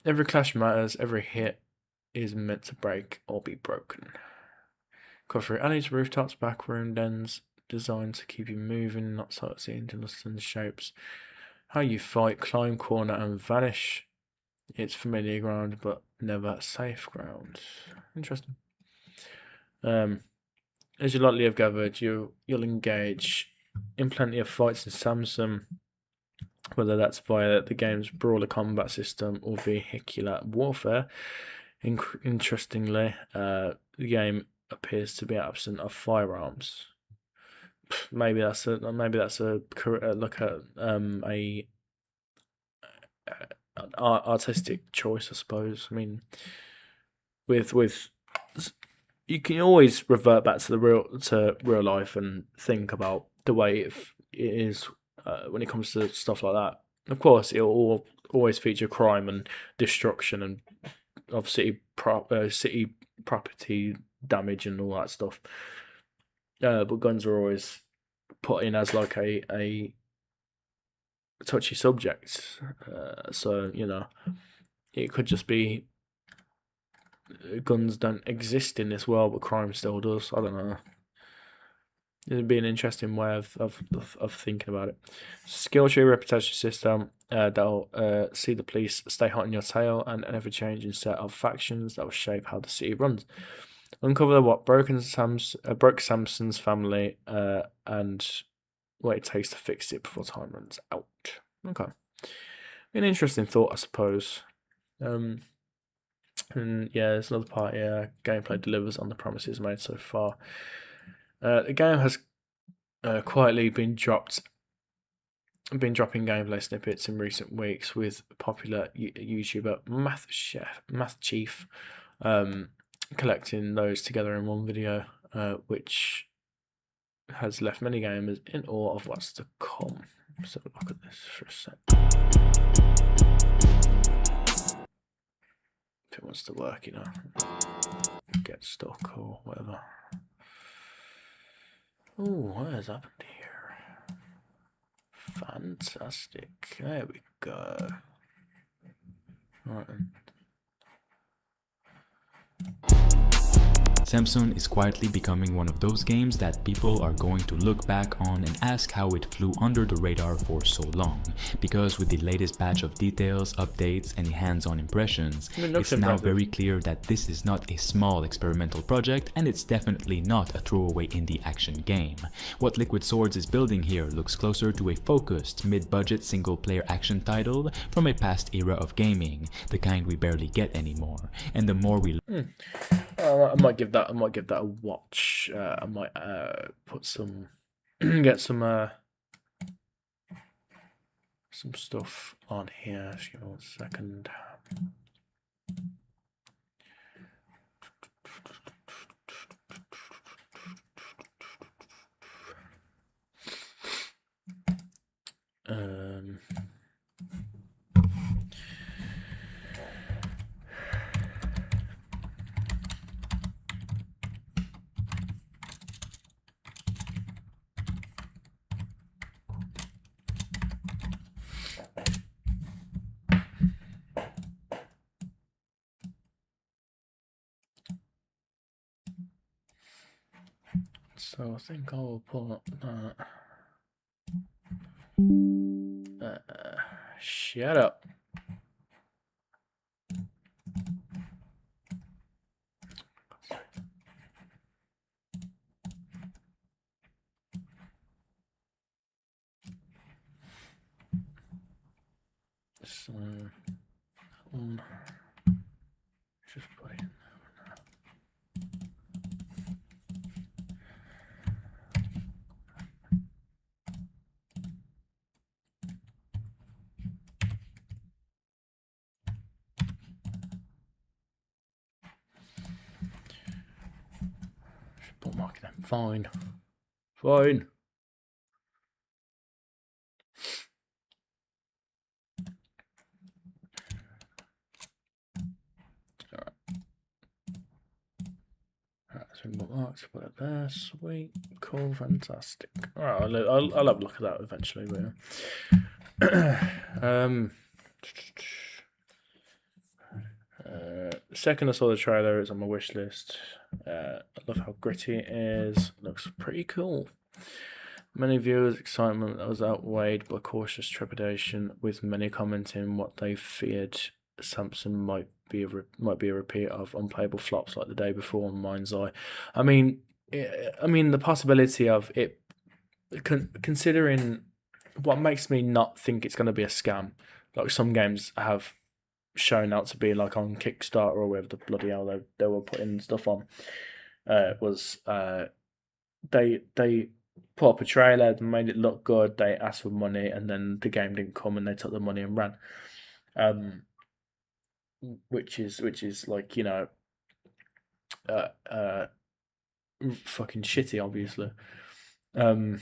[SPEAKER 1] Every clash matters. Every hit is meant to break or be broken. Go through alleys, rooftops, backroom dens, designed to keep you moving, not sightseeing to listen shapes. How you fight, climb, corner, and vanish. It's familiar ground, but never safe ground. Interesting. As you likely have gathered, you'll engage in plenty of fights in Samsung, whether that's via the game's brawler combat system or vehicular warfare. Interestingly, the game appears to be absent of firearms. Maybe that's a look at a an artistic choice, I suppose. I mean, with you can always revert back to real life and think about the way it is when it comes to stuff like that. Of course, it'll always feature crime and destruction and of city property damage and all that stuff. But guns are always put in as like a touchy subject. So it could just be guns don't exist in this world, but crime still does. I don't know. It'd be an interesting way of thinking about it. Skill tree reputation system that'll see the police stay hot on your tail, and an ever-changing set of factions that will shape how the city runs. Uncover what broke Samson's family and what it takes to fix it before time runs out. Okay, an interesting thought, I suppose. And yeah, there's another part here. Gameplay delivers on the promises made so far. The game has quietly been dropping gameplay snippets in recent weeks, with popular YouTuber Math Chief collecting those together in one video, which has left many gamers in awe of what's to come. Let's have a look at this for a sec. If it wants to work, get stuck or whatever. Oh, what has happened here? Fantastic. There we go. Right then.
[SPEAKER 8] Samsung is quietly becoming one of those games that people are going to look back on and ask how it flew under the radar for so long, because with the latest batch of details, updates, and hands-on impressions, it's now very clear that this is not a small experimental project, and it's definitely not a throwaway indie action game. What Liquid Swords is building here looks closer to a focused, mid-budget single-player action title from a past era of gaming, the kind we barely get anymore, and the more we
[SPEAKER 1] I might give that a watch. I might put some get some stuff on here. Just give me 1 second. So I think I will pull up that. Shut up. So, just put it in there. Bookmark them. Fine. Fine. Alright. That's been bookmarked. Put it there. Sweet. Cool. Fantastic. Alright, I'll have a look at that eventually. But yeah. Second I saw the trailer, it's on my wish list. I love how gritty it is. Looks pretty cool. Many viewers' excitement that was outweighed by cautious trepidation, with many commenting what they feared Samson might be a repeat of unplayable flops like the day before on Mind's Eye. I mean, the possibility of it, considering what makes me not think it's going to be a scam. Like some games have shown out to be, like on Kickstarter or wherever the bloody hell they were putting stuff on. Was they put up a trailer, made it look good, they asked for money, and then the game didn't come, and they took the money and ran. Which is like, fucking shitty, obviously. And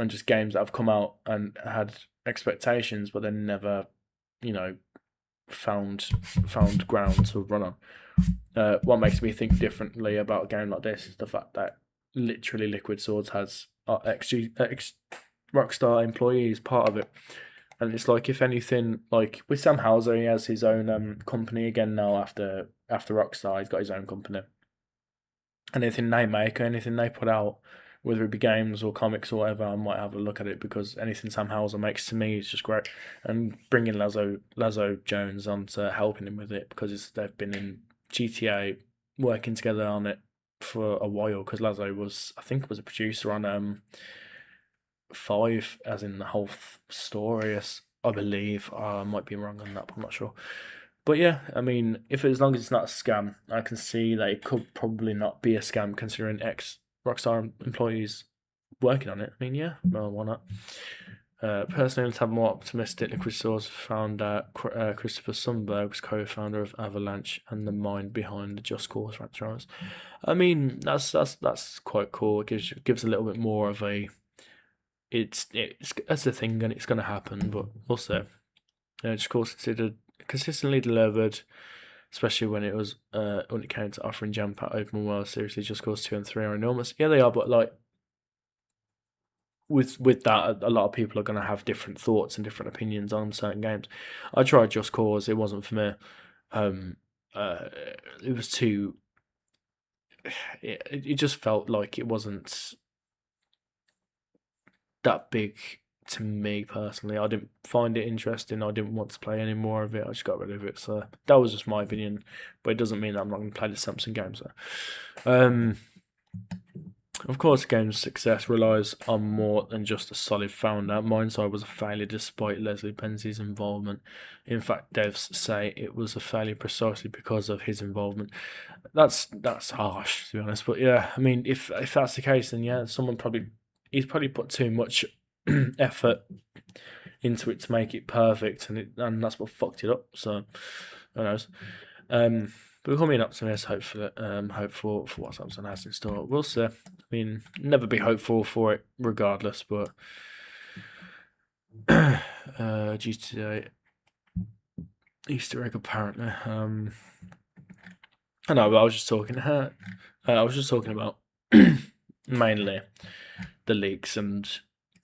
[SPEAKER 1] just games that have come out and had expectations, but then never, found ground to run on. What makes me think differently about a game like this is the fact that literally Liquid Swords has ex Rockstar employees part of it, and it's like, if anything, like with Sam Houser, he has his own company again now after Rockstar. He's got his own company. Anything they make, anything they put out, whether it be games or comics or whatever, I might have a look at it, because anything Sam Houser makes to me is just great. And bringing Lazo Jones on to helping him with it, because they've been in GTA working together on it for a while, because Lazo was a producer on 5, as in the whole story, I believe. I might be wrong on that, but I'm not sure. But yeah, I mean, as long as it's not a scam, I can see that it could probably not be a scam, considering Rockstar employees working on it. I mean, yeah, well, why not? Personally, to have more optimistic, Liquid Swords found out Christopher Sundberg was co-founder of Avalanche and the mind behind the Just Cause franchise. I mean, that's quite cool. It gives a little bit more of a, it's that's a thing, and it's going to happen. But also, Just Cause consistently delivered, especially when it came to offering jam-packed open world. Seriously, Just Cause 2 and 3 are enormous. Yeah, they are, but like with that, a lot of people are going to have different thoughts and different opinions on certain games. I tried Just Cause; it wasn't for me. It was too. It just felt like it wasn't that big to me personally. I didn't find it interesting. I didn't want to play any more of it. I just got rid of it. So that was just my opinion, but it doesn't mean that I'm not going to play the Samson games. Of course, the game's success relies on more than just a solid founder. Mind's Eye was a failure despite Leslie Benzie's involvement. In fact, devs say it was a failure precisely because of his involvement. That's harsh, to be honest. But yeah, I mean, if that's the case, then yeah, he's probably put too much effort into it to make it perfect, and that's what fucked it up. So who knows? But we're coming up to this, hopefully, hopeful for what Samson has in store. We'll see. I mean, never be hopeful for it, regardless. But GTA Easter egg, apparently. I know, but I was just talking about mainly the leaks and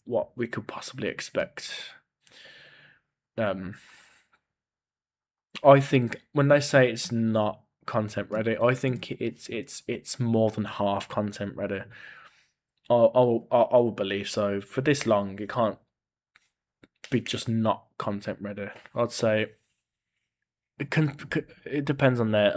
[SPEAKER 1] what we could possibly expect. I think when they say it's not content ready, I think it's more than half content ready. I will believe so. For this long, it can't be just not content ready. I'd say it depends on their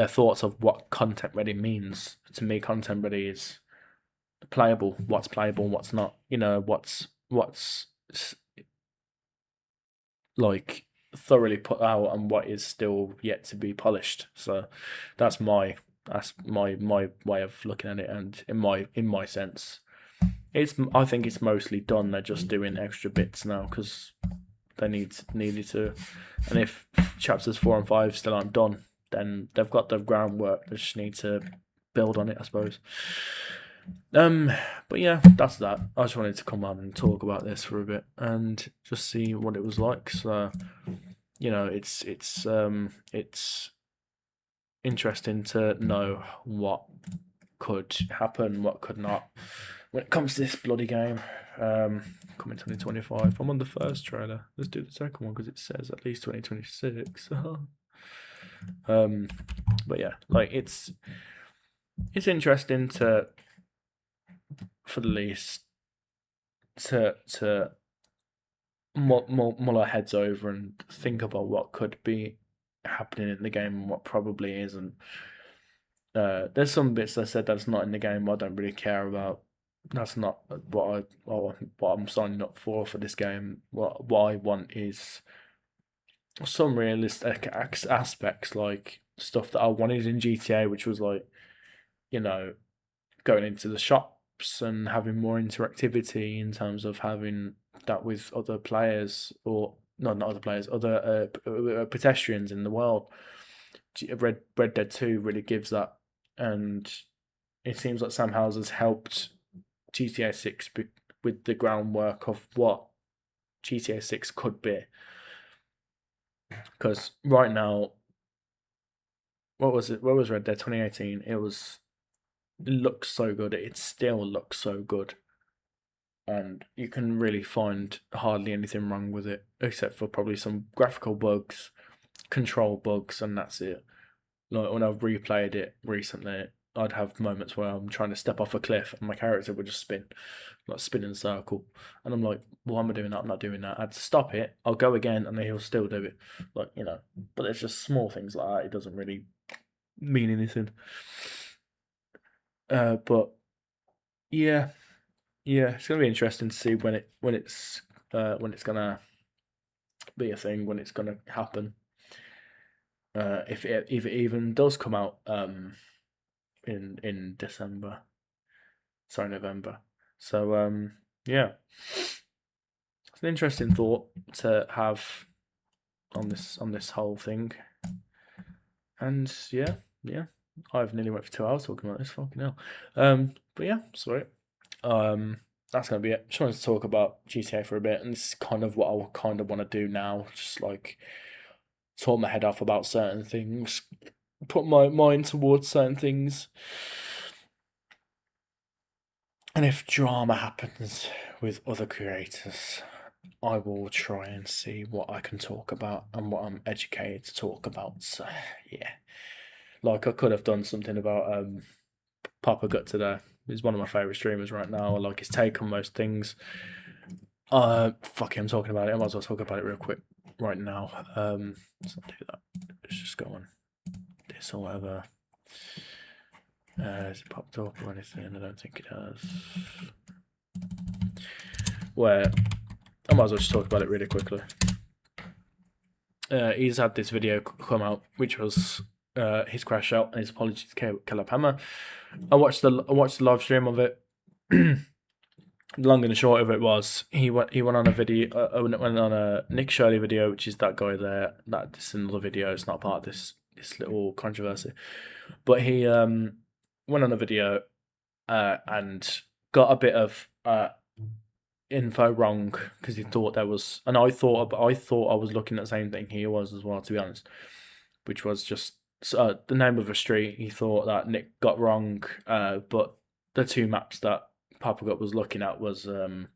[SPEAKER 1] thoughts of what content ready means. To me, content ready is playable. What's playable and what's not. What's like thoroughly put out and what is still yet to be polished. So that's my way of looking at it, and in my sense, I think it's mostly done. They're just doing extra bits now because they needed to. And if chapters 4 and 5 still aren't done, then they've got the groundwork. They just need to build on it, I suppose. But yeah, that's that. I just wanted to come on and talk about this for a bit and just see what it was like. So, it's interesting to know what could happen, what could not, when it comes to this bloody game. Coming 2025. I'm on the first trailer. Let's do the second one because it says at least 2026. But yeah, like it's interesting to for the least, to mull our heads over and think about what could be happening in the game and what probably isn't. There's some bits I said that's not in the game I don't really care about. That's not what I'm signing up for this game. What I want is some realistic aspects, like stuff that I wanted in GTA, which was like, you know, going into the shops and having more interactivity in terms of having that with other players, or not other players, other pedestrians in the world. Red Dead 2 really gives that, and it seems like Sam Houser has helped GTA 6 with the groundwork of what GTA 6 could be. Because right now, what was it? What was Red Dead 2018? It looks so good. It still looks so good, and you can really find hardly anything wrong with it, except for probably some graphical bugs, control bugs, and that's it. Like when I've replayed it recently, I'd have moments where I'm trying to step off a cliff and my character would just spin in a circle, and I'm like, "Why am I doing that? I'm not doing that." I had to stop it. I'll go again, and then he'll still do it. But it's just small things like that. It doesn't really mean anything. But yeah, it's gonna be interesting to see when it's gonna be a thing, when it's gonna happen. If it even does come out in December, sorry, November. So yeah, it's an interesting thought to have on this whole thing. And yeah, I've nearly went for 2 hours talking about this. Fucking hell. But yeah, sorry. That's gonna be it. Just wanted to talk about GTA for a bit, and this is kind of what I kind of want to do now. Just like talk my head off about certain things, put my mind towards certain things, and if drama happens with other creators, I will try and see what I can talk about and what I'm educated to talk about. So yeah, like I could have done something about Papa Gut today. He's one of my favourite streamers right now. I like his take on most things. Fuck it, I'm talking about it. I might as well talk about it real quick right now. Let's not do that. Let's just go on this or whatever. Has it popped up or anything? I don't think it has. Where I might as well just talk about it really quickly. He's had this video come out, which was his crash out and his apologies to Caleb Hammer. I watched the live stream of it. Long and the short of it was he went on a video, went on a Nick Shirley video, which is that guy there. That's another video. It's not part of this little controversy, but he went on a video and got a bit of info wrong because he thought there was, and I thought I was looking at the same thing he was as well, to be honest, which was just the name of a street. He thought that Nick got wrong, but the two maps that Papa Gut was looking at was the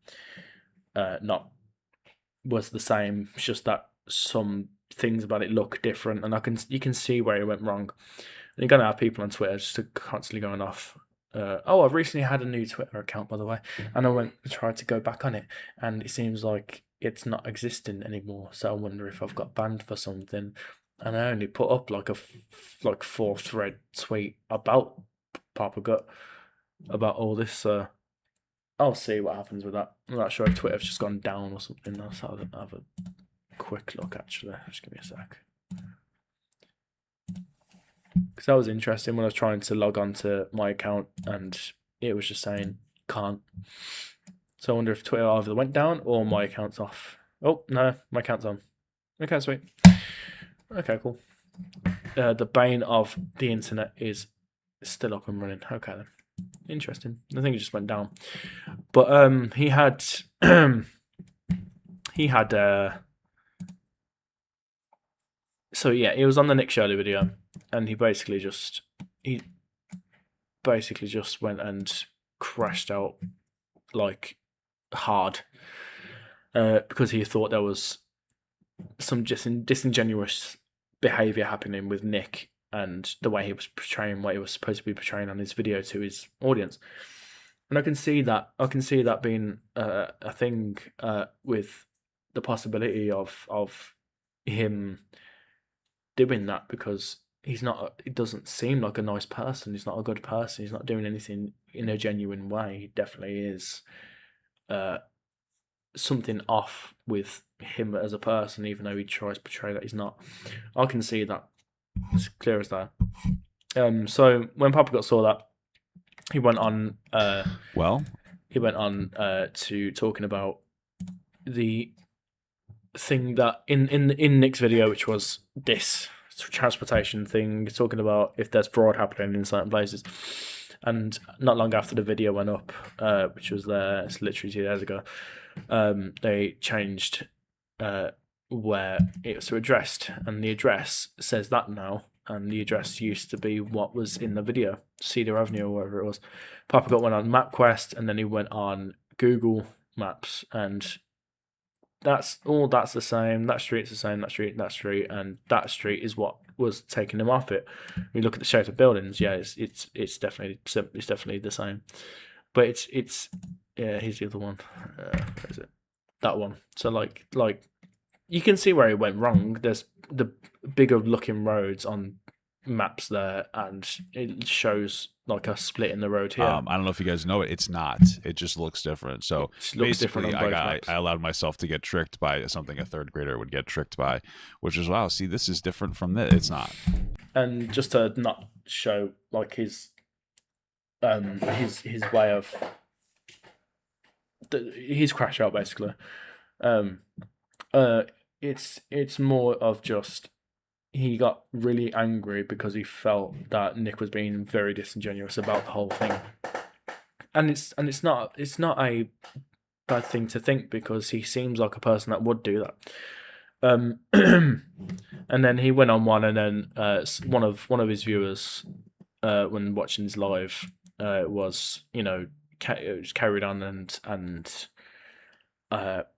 [SPEAKER 1] same. It's just that some things about it look different, and you can see where he went wrong. And you're gonna have people on Twitter just constantly going off. I've recently had a new Twitter account, by the way, and I tried to go back on it, and it seems like it's not existing anymore. So I wonder if I've got banned for something. And I only put up like a 4-thread tweet about Papa Gut about all this. So I'll see what happens with that. I'm not sure if Twitter's just gone down or something. Let's have a quick look, actually. Just give me a sec. Because that was interesting when I was trying to log on to my account and it was just saying can't. So I wonder if Twitter either went down or my account's off. Oh, no, my account's on. Okay, sweet. Okay, cool. The bane of the internet is still up and running. Okay, then. Interesting. I think it just went down. But he had so yeah, he was on the Nick Shirley video, and he basically just went and crashed out like hard because he thought there was some disingenuous behavior happening with Nick and the way he was portraying what he was supposed to be portraying on his video to his audience. And I can see that. I can see that being a thing with the possibility of him doing that because he's not. It doesn't seem like a nice person. He's not a good person. He's not doing anything in a genuine way. He definitely is something off with him as a person, even though he tries to portray that he's not. I can see that. It's clear as that. So when Papa got saw that, he went on.
[SPEAKER 9] Well,
[SPEAKER 1] He went on to talking about the thing that in Nick's video, which was this transportation thing, talking about if there's fraud happening in certain places. And not long after the video went up, which was there, it's literally 2 days ago, they changed where it was addressed, and the address says that now, and the address used to be what was in the video, Cedar Avenue or wherever it was. Papa got one on MapQuest, and then he went on Google Maps, and that's the same. That street's the same. That street, and that street is what was taking him off it. When you look at the shape of buildings, yeah, it's definitely the same. But it's yeah. Here's the other one. Where is it? That one. So like you can see where it went wrong. There's the bigger looking roads on maps there, and it shows like a split in the road here.
[SPEAKER 9] I don't know if you guys know it. It's not. It just looks different. So
[SPEAKER 1] It looks different
[SPEAKER 9] basically,
[SPEAKER 1] on both maps.
[SPEAKER 9] I allowed myself to get tricked by something a third grader would get tricked by, which is, wow, see, this is different from this. It's not.
[SPEAKER 1] And just to not show like his way of his crash out basically. It's more of just he got really angry because he felt that Nick was being very disingenuous about the whole thing, and it's not a bad thing to think because he seems like a person that would do that. And then he went on one, and then one of his viewers, when watching his live, was carried on and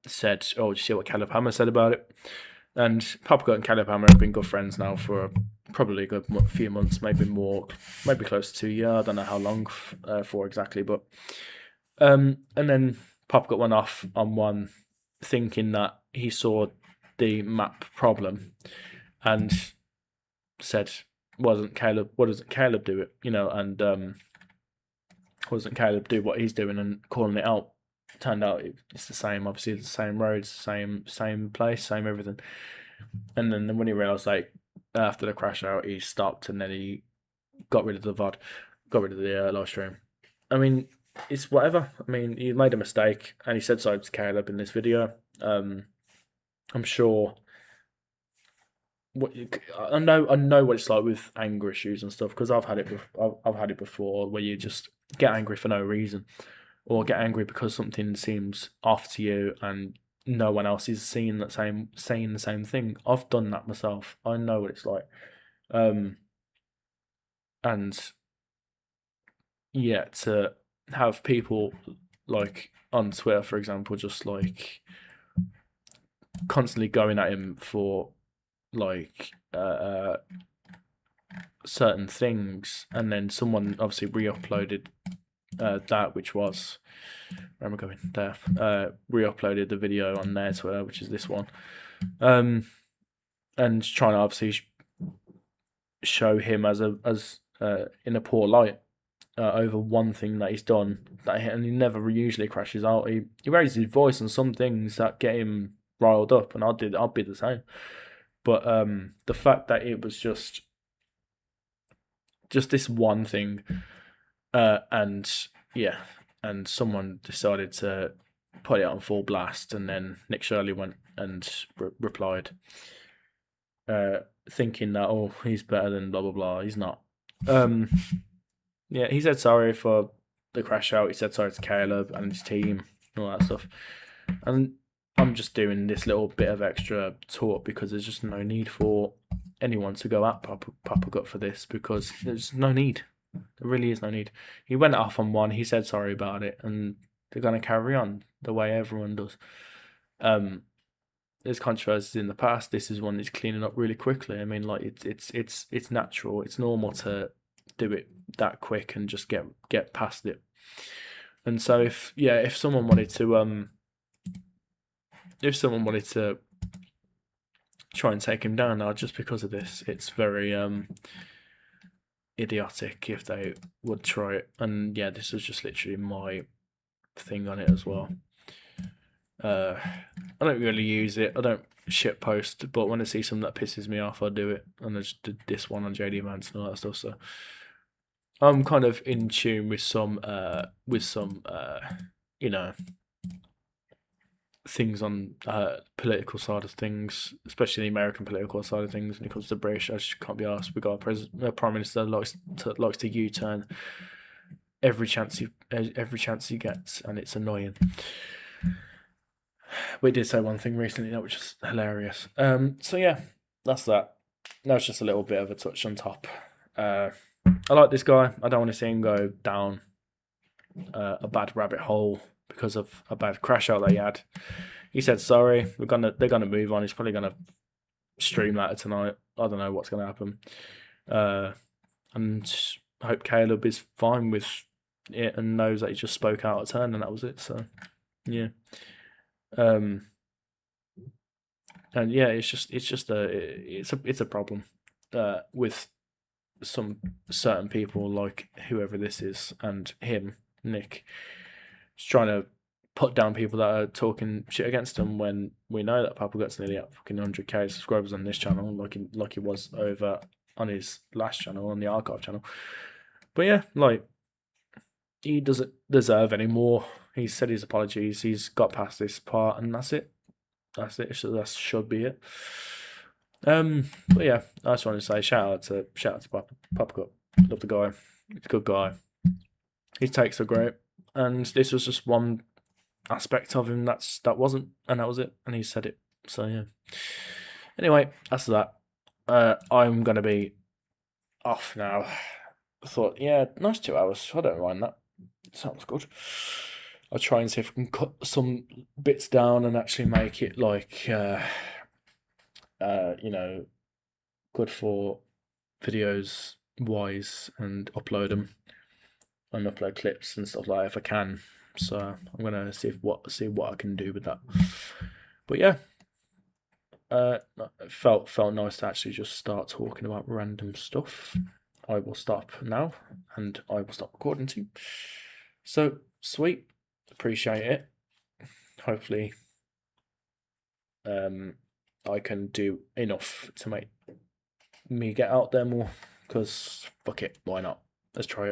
[SPEAKER 1] said, "Oh, did you see what Caleb Hammer said about it?" And Papa and Caleb Hammer have been good friends now for probably a good few months, maybe more, maybe close to 2 years. I don't know how long for exactly, but and then Papa got one off on one, thinking that he saw the map problem, and said, "Why doesn't Caleb do it?" And why doesn't Caleb do what he's doing and calling it out? Turned out it's the same. Obviously, it's the same roads, same place, same everything. And then when he realised, like after the crash out, he stopped, and then he got rid of the VOD, got rid of the live stream. I mean, it's whatever. I mean, he made a mistake, and he said sorry to Caleb in this video. I'm sure. I know what it's like with anger issues and stuff because I've had it before where you just get angry for no reason, or get angry because something seems off to you and no one else is saying the same thing. I've done that myself. I know what it's like. And yeah, to have people like on Twitter, for example, just like constantly going at him for like certain things, and then someone obviously re-uploaded that, which was, where am I going there? Re-uploaded the video on their Twitter, which is this one, and trying to obviously show him as in a poor light over one thing that he's done, and he never usually crashes out. He raises his voice on some things that get him riled up, and I'll be the same. But the fact that it was just this one thing, and someone decided to put it on full blast, and then Nick Shirley went and replied, thinking that he's better than blah blah blah. He's not. He said sorry for the crash out. He said sorry to Caleb and his team and all that stuff, and I'm just doing this little bit of extra talk because there's just no need for anyone to go at Papa Gut for this, because there's no need. There really is no need. He went off on one, he said sorry about it, and they're going to carry on the way everyone does. There's controversies in the past. This is one that's cleaning up really quickly. I mean, like it's natural. It's normal to do it that quick and just get past it. And so if someone wanted to try and take him down now just because of this, it's very idiotic if they would try it. And yeah, this was just literally my thing on it as well. I don't really use it. I don't shit post, but when I see something that pisses me off, I do it. And I just did this one on JD Vance and all that stuff. So I'm kind of in tune with some you know, things on political side of things, especially the American political side of things. When it comes to British, I just can't be asked. We got a prime minister likes to U-turn every chance he gets, and it's annoying. We did say one thing recently that was just hilarious. So yeah, that's that. That was just a little bit of a touch on top. I like this guy. I don't want to see him go down a bad rabbit hole because of a bad crash out that he had. He said sorry. They're gonna move on. He's probably gonna stream later tonight. I don't know what's gonna happen. And I hope Caleb is fine with it and knows that he just spoke out of turn and that was it. So yeah. And yeah, it's a problem with some certain people like whoever this is and him, Nick, just trying to put down people that are talking shit against him when we know that Papa gets nearly at fucking 100k subscribers on this channel, like he was over on his last channel, on the archive channel. But yeah, like, he doesn't deserve any more. He said his apologies. He's got past this part, and that's it. That's it. So that should be it. But yeah, I just wanted to say shout out to Papa Cup. Love the guy. He's a good guy. His takes are great, and this was just one aspect of him that wasn't, and that was it. And he said it. So yeah. Anyway, that's that. I'm gonna be off now. I thought, yeah, nice 2 hours. I don't mind that. Sounds good. I'll try and see if I can cut some bits down and actually make it like, you know, good for videos wise and upload them and upload clips and stuff like that if I can. So I'm gonna see what I can do with that. But yeah, it felt nice to actually just start talking about random stuff. I will stop now and I will stop recording too. So sweet, appreciate it. Hopefully, I can do enough to make me get out there more. Because fuck it, why not? Let's try it.